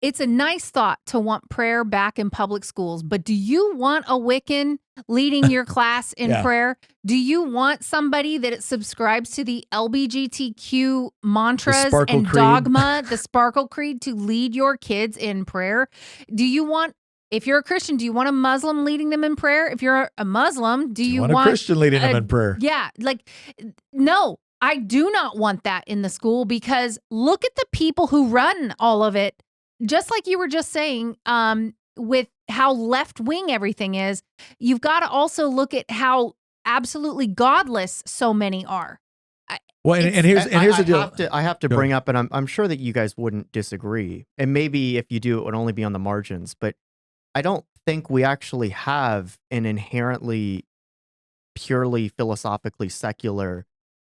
It's a nice thought to want prayer back in public schools, but do you want a Wiccan leading your class in prayer? Do you want somebody that subscribes to the LGBTQ mantras and dogma, the Sparkle Creed, to lead your kids in prayer? Do you want, if you're a Christian, do you want a Muslim leading them in prayer? If you're a Muslim, do you want a Christian leading them in prayer? Yeah, like, no, I do not want that in the school, because look at the people who run all of it. Just like you were just saying, with how left-wing everything is, you've got to also look at how absolutely godless so many are. Well, and here's the deal. I have to bring up, and I'm sure that you guys wouldn't disagree, and maybe if you do, it would only be on the margins, but I don't think we actually have an inherently, purely philosophically secular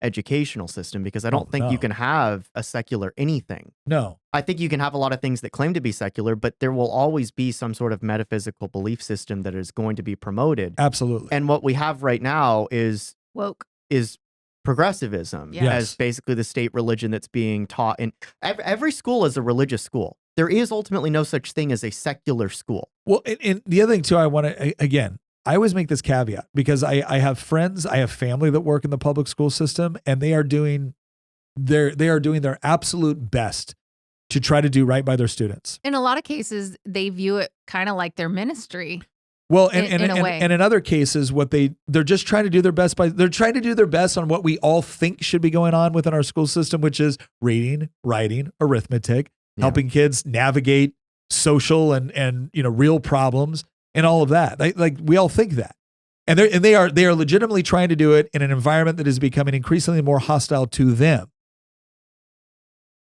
educational system, because I don't think you can have a secular anything. No. I think you can have a lot of things that claim to be secular, but there will always be some sort of metaphysical belief system that is going to be promoted. Absolutely. And what we have right now is woke, is progressivism as basically the state religion that's being taught. And every school is a religious school. There is ultimately no such thing as a secular school. Well, and the other thing too, I want to, again, I always make this caveat, because I have friends, I have family that work in the public school system, and they are doing their absolute best to try to do right by their students. In a lot of cases, they view it kind of like their ministry. Well, and in other cases, they're just trying to do their best they're trying to do their best on what we all think should be going on within our school system, which is reading, writing, arithmetic, helping kids navigate social and real problems and all of that. Like we all think that. And they are legitimately trying to do it in an environment that is becoming increasingly more hostile to them.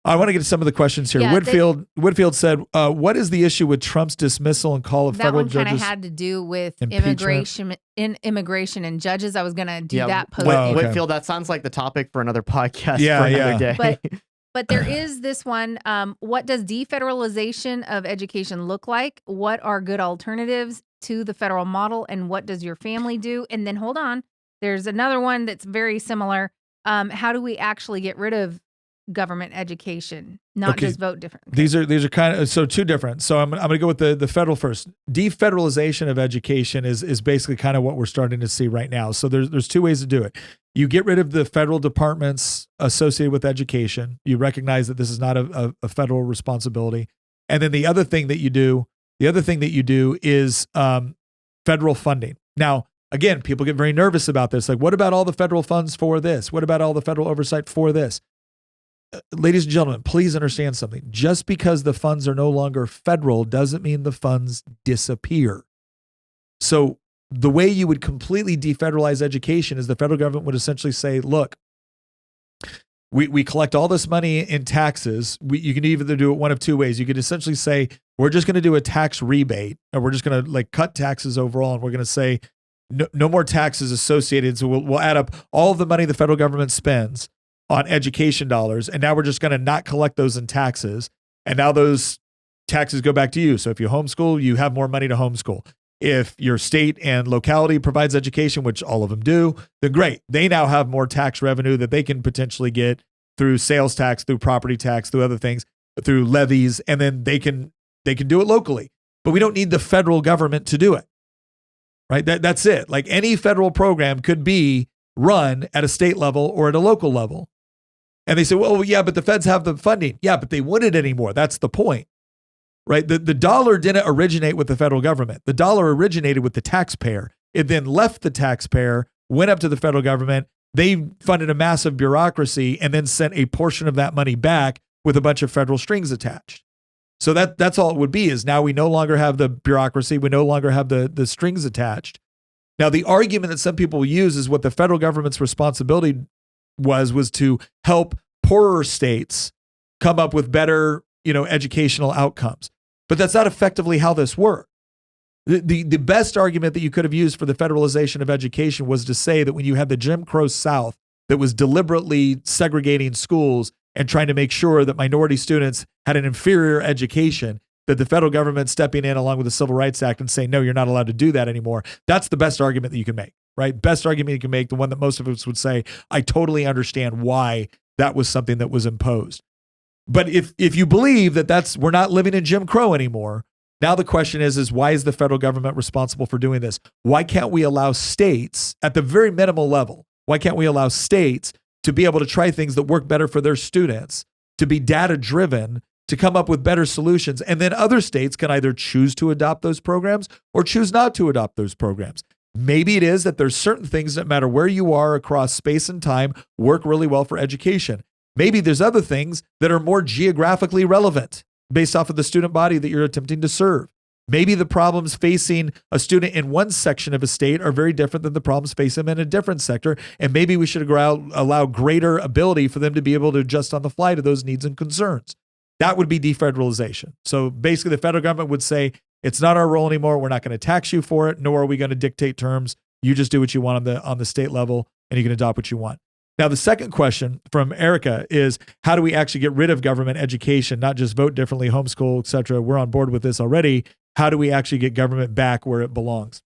I want to get to some of the questions here. Yeah, Whitfield said, what is the issue with Trump's dismissal and call of federal judges? That one kind of had to do with immigration and judges. I was going to do that post. Whitfield, that sounds like the topic for another podcast for another day. But there is this one. What does defederalization of education look like? What are good alternatives to the federal model? And what does your family do? And then hold on. There's another one that's very similar. How do we actually get rid of government education, not just vote different? Okay. These are kind of, so two different. So I'm going to go with the federal first. Defederalization of education is basically kind of what we're starting to see right now. So there's two ways to do it. You get rid of the federal departments associated with education. You recognize that this is not a federal responsibility. And then the other thing that you do is federal funding. Now, again, people get very nervous about this. Like, what about all the federal funds for this? What about all the federal oversight for this? Ladies and gentlemen, please understand something. Just because the funds are no longer federal doesn't mean the funds disappear. So the way you would completely defederalize education is the federal government would essentially say, look, we collect all this money in taxes. You can either do it one of two ways. You could essentially say, we're just going to do a tax rebate, or we're just going to cut taxes overall, and we're going to say no more taxes associated. So we'll add up all of the money the federal government spends on education dollars, and now we're just going to not collect those in taxes, and now those taxes go back to you. So if you homeschool, you have more money to homeschool. If your state and locality provides education, which all of them do, then great. They now have more tax revenue that they can potentially get through sales tax, through property tax, through other things, through levies, and then they can do it locally. But we don't need the federal government to do it, right? That's it. Like, any federal program could be run at a state level or at a local level. And they say, well, yeah, but the feds have the funding. Yeah, but they wouldn't anymore. That's the point. Right? The dollar didn't originate with the federal government. The dollar originated with the taxpayer. It then left the taxpayer, went up to the federal government. They funded a massive bureaucracy and then sent a portion of that money back with a bunch of federal strings attached. So that's all it would be, is now we no longer have the bureaucracy. We no longer have the strings attached. Now, the argument that some people use is what the federal government's responsibility was to help poorer states come up with better, educational outcomes. But that's not effectively how this works. The best argument that you could have used for the federalization of education was to say that when you had the Jim Crow South that was deliberately segregating schools and trying to make sure that minority students had an inferior education, that the federal government stepping in along with the Civil Rights Act and saying, no, you're not allowed to do that anymore. That's the best argument that you can make, right? Best argument you can make, the one that most of us would say, I totally understand why that was something that was imposed. But if you believe that we're not living in Jim Crow anymore, now the question is why is the federal government responsible for doing this? Why can't we allow states at the very minimal level? Why can't we allow states to be able to try things that work better for their students, to be data driven, to come up with better solutions? And then other states can either choose to adopt those programs or choose not to adopt those programs. Maybe it is that there's certain things that matter where you are across space and time work really well for education. Maybe there's other things that are more geographically relevant based off of the student body that you're attempting to serve. Maybe the problems facing a student in one section of a state are very different than the problems facing them in a different sector. And maybe we should allow greater ability for them to be able to adjust on the fly to those needs and concerns. That would be defederalization. So basically the federal government would say, it's not our role anymore. We're not going to tax you for it, nor are we going to dictate terms. You just do what you want on the state level, and you can adopt what you want. Now, the second question from Erica is, how do we actually get rid of government education, not just vote differently, homeschool, et cetera? We're on board with this already. How do we actually get government back where it belongs?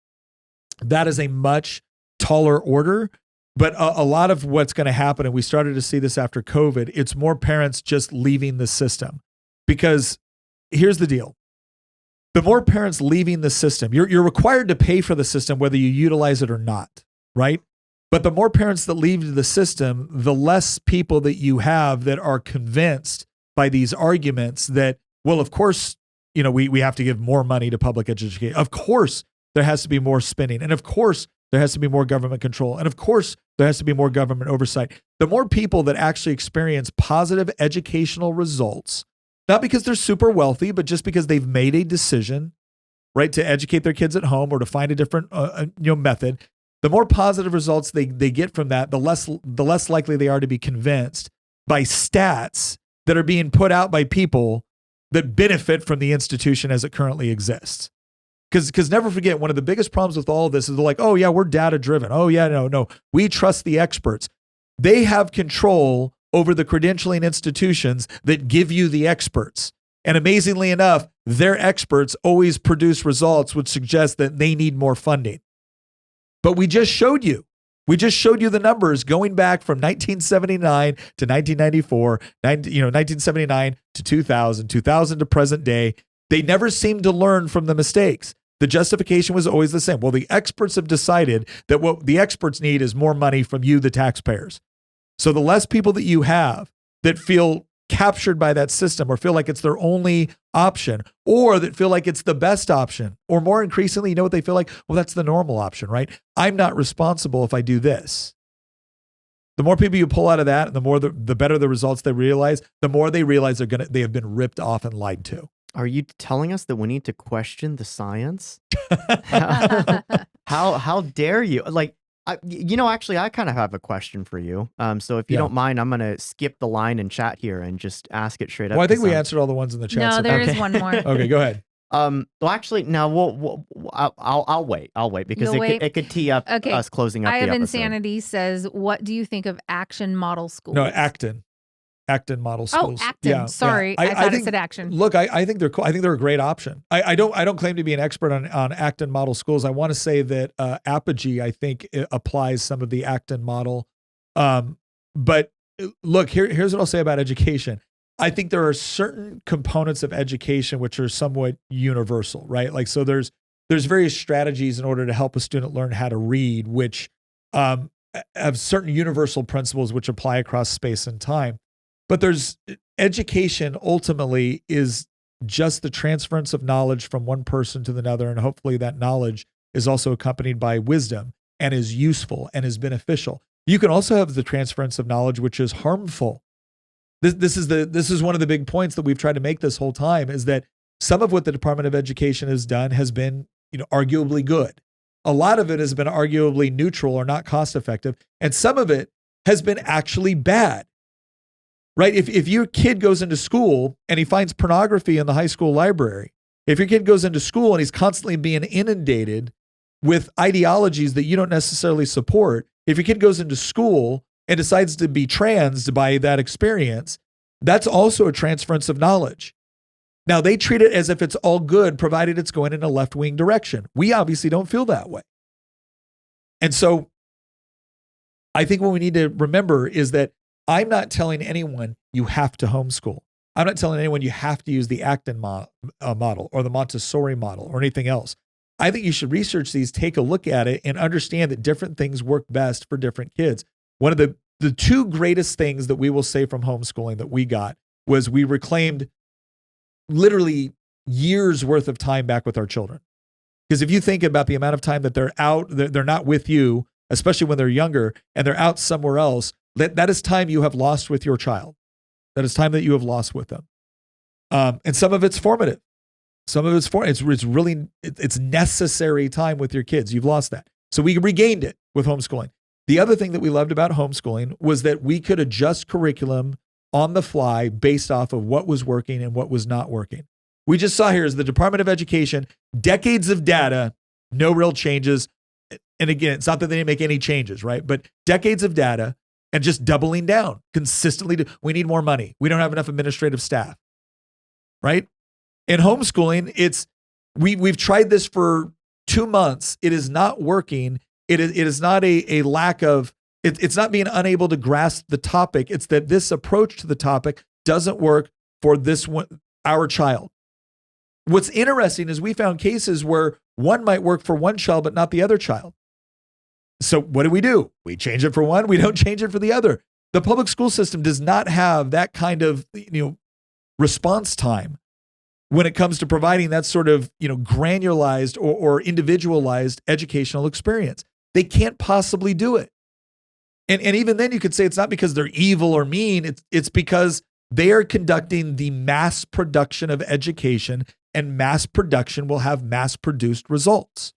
That is a much taller order, but a lot of what's going to happen, and we started to see this after COVID, it's more parents just leaving the system. Because here's the deal. The more parents leaving the system, you're required to pay for the system whether you utilize it or not, right? But the more parents that leave the system, the less people that you have that are convinced by these arguments that, well, of course, we have to give more money to public education. Of course, there has to be more spending. And of course, there has to be more government control. And of course, there has to be more government oversight. The more people that actually experience positive educational results, not because they're super wealthy, but just because they've made a decision, right, to educate their kids at home or to find a different method, the more positive results they get from that, the less likely they are to be convinced by stats that are being put out by people that benefit from the institution as it currently exists. Because never forget, one of the biggest problems with all of this is they're like, oh yeah, we're data driven. Oh yeah, no, we trust the experts. They have control over the credentialing institutions that give you the experts. And amazingly enough, their experts always produce results which suggest that they need more funding. But we just showed you the numbers going back from 1979 to 1994, 1979 to 2000, 2000 to present day. They never seemed to learn from the mistakes. The justification was always the same. Well, the experts have decided that what the experts need is more money from you, the taxpayers. So the less people that you have that feel captured by that system or feel like it's their only option, or that feel like it's the best option, or more increasingly, what they feel like? Well, that's the normal option, right? I'm not responsible if I do this. The more people you pull out of that, and the better the results they realize, the more they realize they have been ripped off and lied to. Are you telling us that we need to question the science? How dare you? Actually, I kind of have a question for you. So if you don't mind, I'm going to skip the line in chat here and just ask it straight up. Well, I think we answered all the ones in the chat. No, there is one more. Okay, go ahead. Well, actually, no, I'll wait. I'll wait because it could tee up us closing up the episode. Insanity says, what do you think of Action Model Schools? No, Acton Model Schools. Oh, Acton. Yeah, Sorry, yeah. I thought it said Action. Look, I think they're cool. I think they're a great option. I don't claim to be an expert on Acton Model Schools. I want to say that Apogee, I think, applies some of the Acton model. But look, here's what I'll say about education. I think there are certain components of education which are somewhat universal, right? Like, so there's various strategies in order to help a student learn how to read, which have certain universal principles which apply across space and time. But education ultimately is just the transference of knowledge from one person to another. And hopefully that knowledge is also accompanied by wisdom and is useful and is beneficial. You can also have the transference of knowledge, which is harmful. This is one of the big points that we've tried to make this whole time, is that some of what the Department of Education has done has been, arguably good. A lot of it has been arguably neutral or not cost effective. And some of it has been actually bad, right? If your kid goes into school and he finds pornography in the high school library, if your kid goes into school and he's constantly being inundated with ideologies that you don't necessarily support, if your kid goes into school and decides to be transed by that experience, that's also a transference of knowledge. Now, they treat it as if it's all good, provided it's going in a left-wing direction. We obviously don't feel that way. And so I think what we need to remember is that I'm not telling anyone you have to homeschool. I'm not telling anyone you have to use the Acton model or the Montessori model or anything else. I think you should research these, take a look at it, and understand that different things work best for different kids. One of the two greatest things that we will say from homeschooling that we got was we reclaimed literally years worth of time back with our children. Because if you think about the amount of time that they're out, they're not with you, especially when they're younger, and they're out somewhere else, that is time you have lost with your child. That is time that you have lost with them. And some of it's formative. Some of it's necessary time with your kids. You've lost that. So we regained it with homeschooling. The other thing that we loved about homeschooling was that we could adjust curriculum on the fly based off of what was working and what was not working. We just saw here is the Department of Education, decades of data, no real changes. And again, it's not that they didn't make any changes, right? But decades of data and just doubling down consistently. We need more money. We don't have enough administrative staff, right? In homeschooling, we've tried this for 2 months. It is not working. It is not a lack of, it's not being unable to grasp the topic. It's that this approach to the topic doesn't work for this one, our child. What's interesting is we found cases where one might work for one child, but not the other child. So what do? We change it for one. We don't change it for the other. The public school system does not have that kind of, response time when it comes to providing that sort of, granularized or individualized educational experience. They can't possibly do it. And even then you could say it's not because they're evil or mean. It's because they are conducting the mass production of education, and mass production will have mass produced results.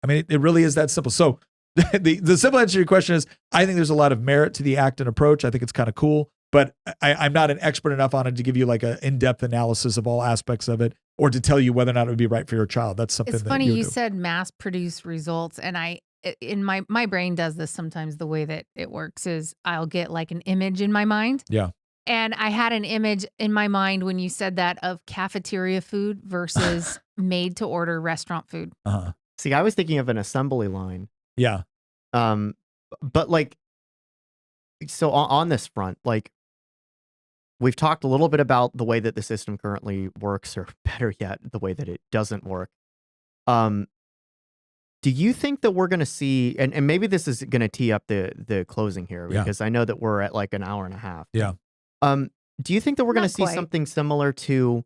I mean, it really is that simple. So the simple answer to your question is, I think there's a lot of merit to the Acton approach. I think it's kind of cool, but I'm not an expert enough on it to give you like an in-depth analysis of all aspects of it, or to tell you whether or not it would be right for your child. That's something it's that funny you do. said mass produce results, and in my brain does this sometimes. The way that it works is I'll get like an image in my mind. Yeah. And I had an image in my mind when you said that of cafeteria food versus made to order restaurant food. Uh-huh. See, I was thinking of an assembly line. Yeah. But like, so on this front, like, we've talked a little bit about the way that the system currently works, or better yet, the way that it doesn't work. Do you think that we're going to see, and maybe this is going to tee up the closing here, because I know that we're at like an hour and a half. Yeah. Do you think that we're going Not to see quite. something similar to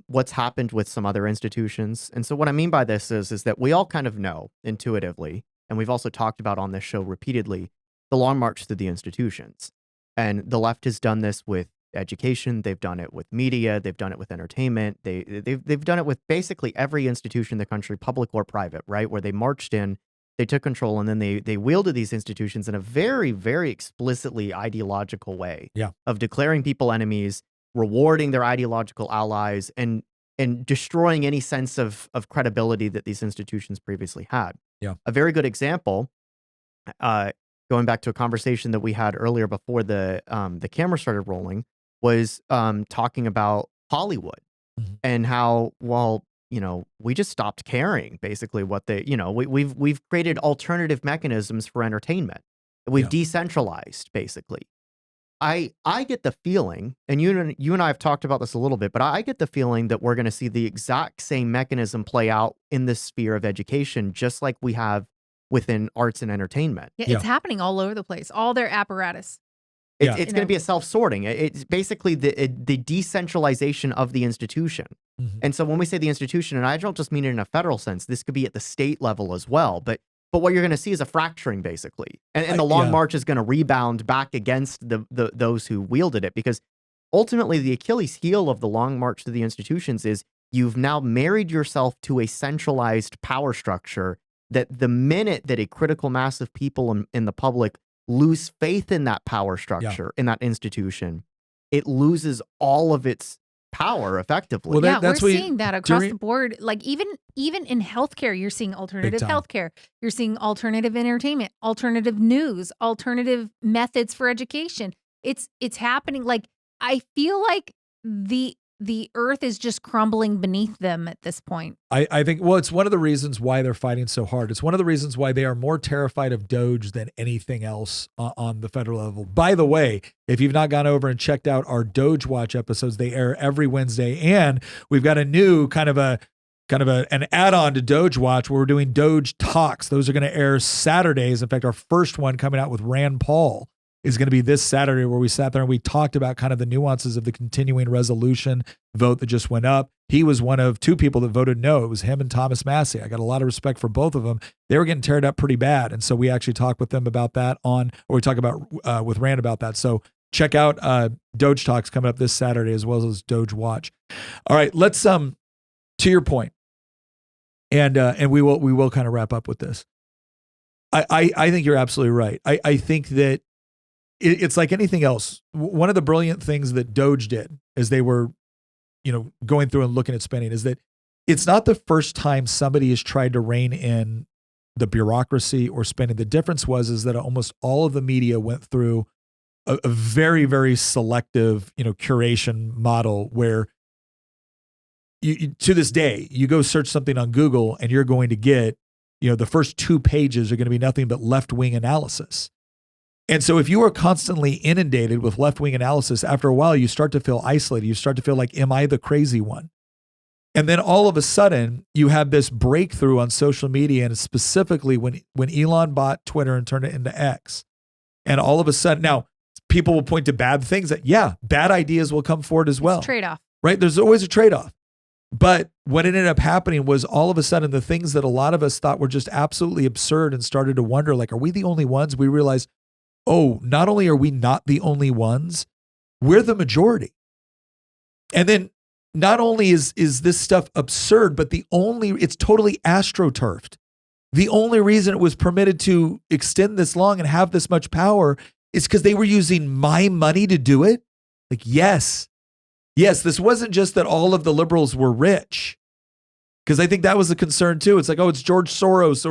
what's happened with some other institutions? And so what I mean by this is that we all kind of know intuitively, and we've also talked about on this show repeatedly, the long march through the institutions. And the left has done this with education. They've done it with media. They've done it with entertainment. They've done it with basically every institution in the country, public or private, right? Where they marched in, they took control, and then they wielded these institutions in a very, very explicitly ideological way. Yeah. Of declaring people enemies, rewarding their ideological allies, and destroying any sense of credibility that these institutions previously had. Yeah. A very good example, going back to a conversation that we had earlier before the camera started rolling, was talking about Hollywood, and how, well, we just stopped caring, basically, what they, we've created alternative mechanisms for entertainment. We've decentralized, basically. I get the feeling, and you and I have talked about this a little bit, but I get the feeling that we're going to see the exact same mechanism play out in the sphere of education, just like we have within arts and entertainment. Yeah, it's happening all over the place. All their apparatus. It's going to be a self-sorting. It's basically the decentralization of the institution. And so when we say the institution, and I don't just mean it in a federal sense, this could be at the state level as well. But what you're going to see is a fracturing, basically. And the long march is going to rebound back against those who wielded it, because ultimately the Achilles heel of the long march to the institutions is you've now married yourself to a centralized power structure that the minute that a critical mass of people in the public lose faith in that power structure, in that institution, it loses all of its power effectively. Well, that's we're seeing that across the board. Like even in healthcare, you're seeing alternative healthcare. You're seeing alternative entertainment, alternative news, alternative methods for education. It's happening. Like I feel like the earth is just crumbling beneath them at this point. I think, well, it's one of the reasons why they're fighting so hard. It's one of the reasons why they are more terrified of DOGE than anything else on the federal level. By the way, if you've not gone over and checked out our DOGE Watch episodes, they air every Wednesday. And we've got a new kind of an add-on to DOGE Watch where we're doing DOGE Talks. Those are going to air Saturdays. In fact, our first one coming out with Rand Paul is going to be this Saturday, where we sat there and we talked about kind of the nuances of the continuing resolution vote that just went up. He was one of two people that voted no. It was him and Thomas Massey. I got a lot of respect for both of them. They were getting teared up pretty bad. And so we actually talked with them about that we talk about with Rand about that. So check out DOGE Talks coming up this Saturday, as well as DOGE Watch. All right, let's to your point, and we will kind of wrap up with this. I think you're absolutely right. I think that it's like anything else. One of the brilliant things that DOGE did as they were, going through and looking at spending is that it's not the first time somebody has tried to rein in the bureaucracy or spending. The difference is that almost all of the media went through a very, very selective, curation model where you to this day, you go search something on Google and you're going to get, the first 2 pages are going to be nothing but left-wing analysis. And so if you are constantly inundated with left-wing analysis, after a while, you start to feel isolated. You start to feel like, am I the crazy one? And then all of a sudden, you have this breakthrough on social media, and specifically when Elon bought Twitter and turned it into X. And all of a sudden, now, people will point to bad things bad ideas will come forward as well. It's a trade-off. Right? There's always a trade-off. But what ended up happening was all of a sudden, the things that a lot of us thought were just absolutely absurd and started to wonder, like, are we the only ones? We realized, oh, not only are we not the only ones, we're the majority. And then not only is this stuff absurd, but it's totally astroturfed. The only reason it was permitted to extend this long and have this much power is because they were using my money to do it. Like, yes, this wasn't just that all of the liberals were rich. Because I think that was the concern too. It's like, oh, it's George Soros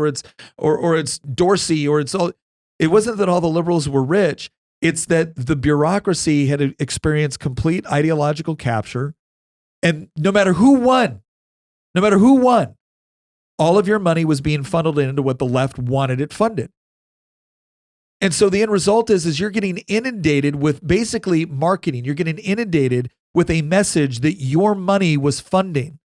or it's Dorsey or it's all. It wasn't that all the liberals were rich. It's that the bureaucracy had experienced complete ideological capture. And no matter who won, all of your money was being funneled into what the left wanted it funded. And so the end result is you're getting inundated with basically marketing. You're getting inundated with a message that your money was funding.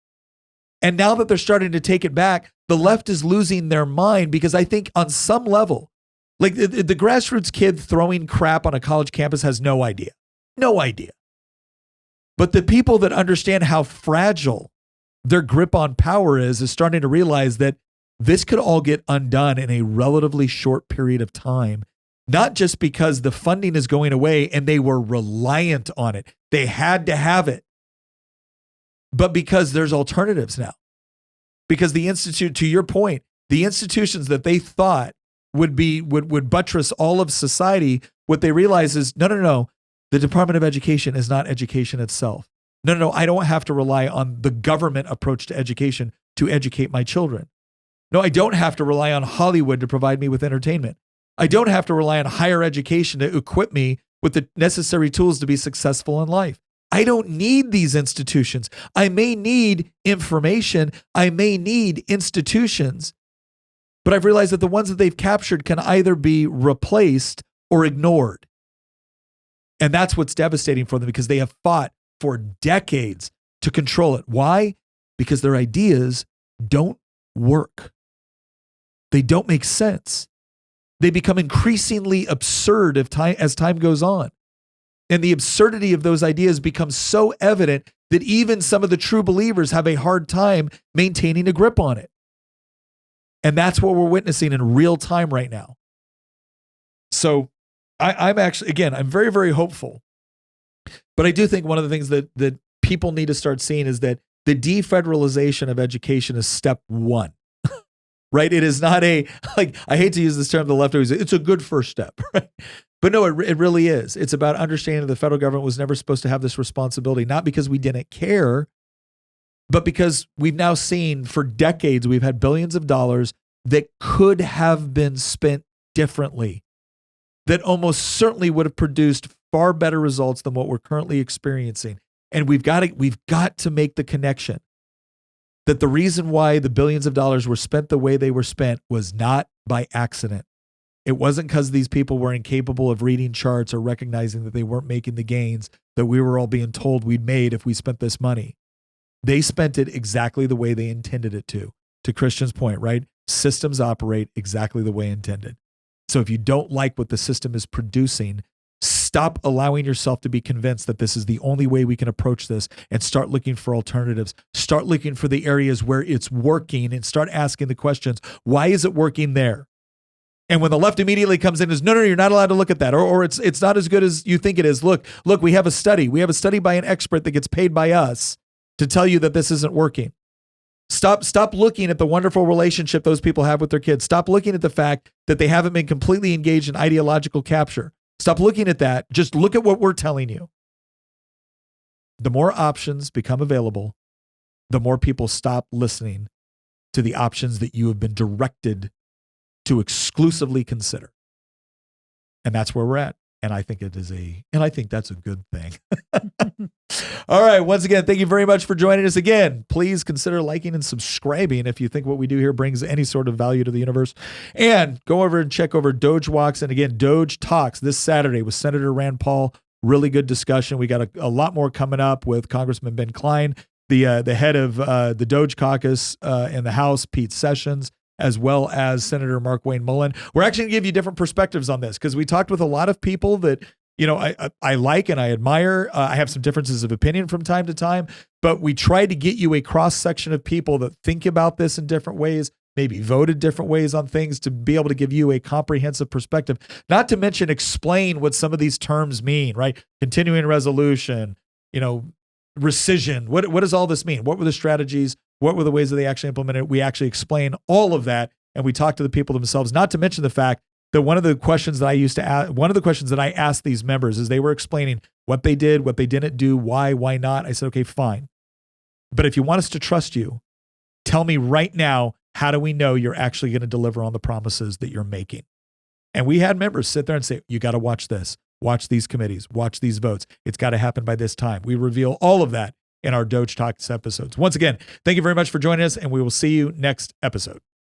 And now that they're starting to take it back, the left is losing their mind, because I think on some level, like the grassroots kid throwing crap on a college campus has no idea. But the people that understand how fragile their grip on power is starting to realize that this could all get undone in a relatively short period of time, not just because the funding is going away and they were reliant on it. They had to have it. But because there's alternatives now. Because to your point, the institutions that they thought would buttress all of society, what they realize is, no. The Department of Education is not education itself. No. I don't have to rely on the government approach to education to educate my children. No, I don't have to rely on Hollywood to provide me with entertainment. I don't have to rely on higher education to equip me with the necessary tools to be successful in life. I don't need these institutions. I may need information. I may need institutions. But I've realized that the ones that they've captured can either be replaced or ignored. And that's what's devastating for them, because they have fought for decades to control it. Why? Because their ideas don't work. They don't make sense. They become increasingly absurd as time goes on. And the absurdity of those ideas becomes so evident that even some of the true believers have a hard time maintaining a grip on it. And that's what we're witnessing in real time right now. So I'm very, very hopeful. But I do think one of the things that people need to start seeing is that The defederalization of education is step one, right? It is not I hate to use this term, the left always, it's a good first step, right? But no, it really is. It's about understanding the federal government was never supposed to have this responsibility, not because we didn't care, but because we've now seen for decades, we've had billions of dollars that could have been spent differently, that almost certainly would have produced far better results than what we're currently experiencing. And we've got to make the connection that the reason why the billions of dollars were spent the way they were spent was not by accident. It wasn't because these people were incapable of reading charts or recognizing that they weren't making the gains that we were all being told we'd made if we spent this money. They spent it exactly the way they intended it to Christian's point, right? Systems operate exactly the way intended. So if you don't like what the system is producing, stop allowing yourself to be convinced that this is the only way we can approach this and start looking for alternatives. Start looking for the areas where it's working and start asking the questions. Why is it working there? And when the left immediately comes in is, no, you're not allowed to look at that. Or it's not as good as you think it is. Look, we have a study. We have a study by an expert that gets paid by us to tell you that this isn't working. Stop looking at the wonderful relationship those people have with their kids. Stop looking at the fact that they haven't been completely engaged in ideological capture. Stop looking at that. Just look at what we're telling you. The more options become available, the more people stop listening to the options that you have been directed to exclusively consider. And that's where we're at. And I think that's a good thing. All right. Once again, thank you very much for joining us again. Please consider liking and subscribing if you think what we do here brings any sort of value to the universe. And go over and check over DOGE Walks. And again, DOGE Talks this Saturday with Senator Rand Paul. Really good discussion. We got a lot more coming up with Congressman Ben Cline, the head of the DOGE caucus in the House, Pete Sessions, as well as Senator Mark Wayne Mullen. We're actually going to give you different perspectives on this because we talked with a lot of people that, I like and I admire. I have some differences of opinion from time to time, but we tried to get you a cross section of people that think about this in different ways, maybe voted different ways on things to be able to give you a comprehensive perspective, not to mention explain what some of these terms mean, right? Continuing resolution, rescission. What does all this mean? What were the strategies? What were the ways that they actually implemented it? We actually explain all of that, and we talk to the people themselves, not to mention the fact that one of the questions that I asked these members is they were explaining what they did, what they didn't do, why not. I said, okay, fine. But if you want us to trust you, tell me right now, how do we know you're actually going to deliver on the promises that you're making? And we had members sit there and say, you got to watch this, watch these committees, watch these votes. It's got to happen by this time. We reveal all of that in our DOGE Talks episodes. Once again, thank you very much for joining us, and we will see you next episode.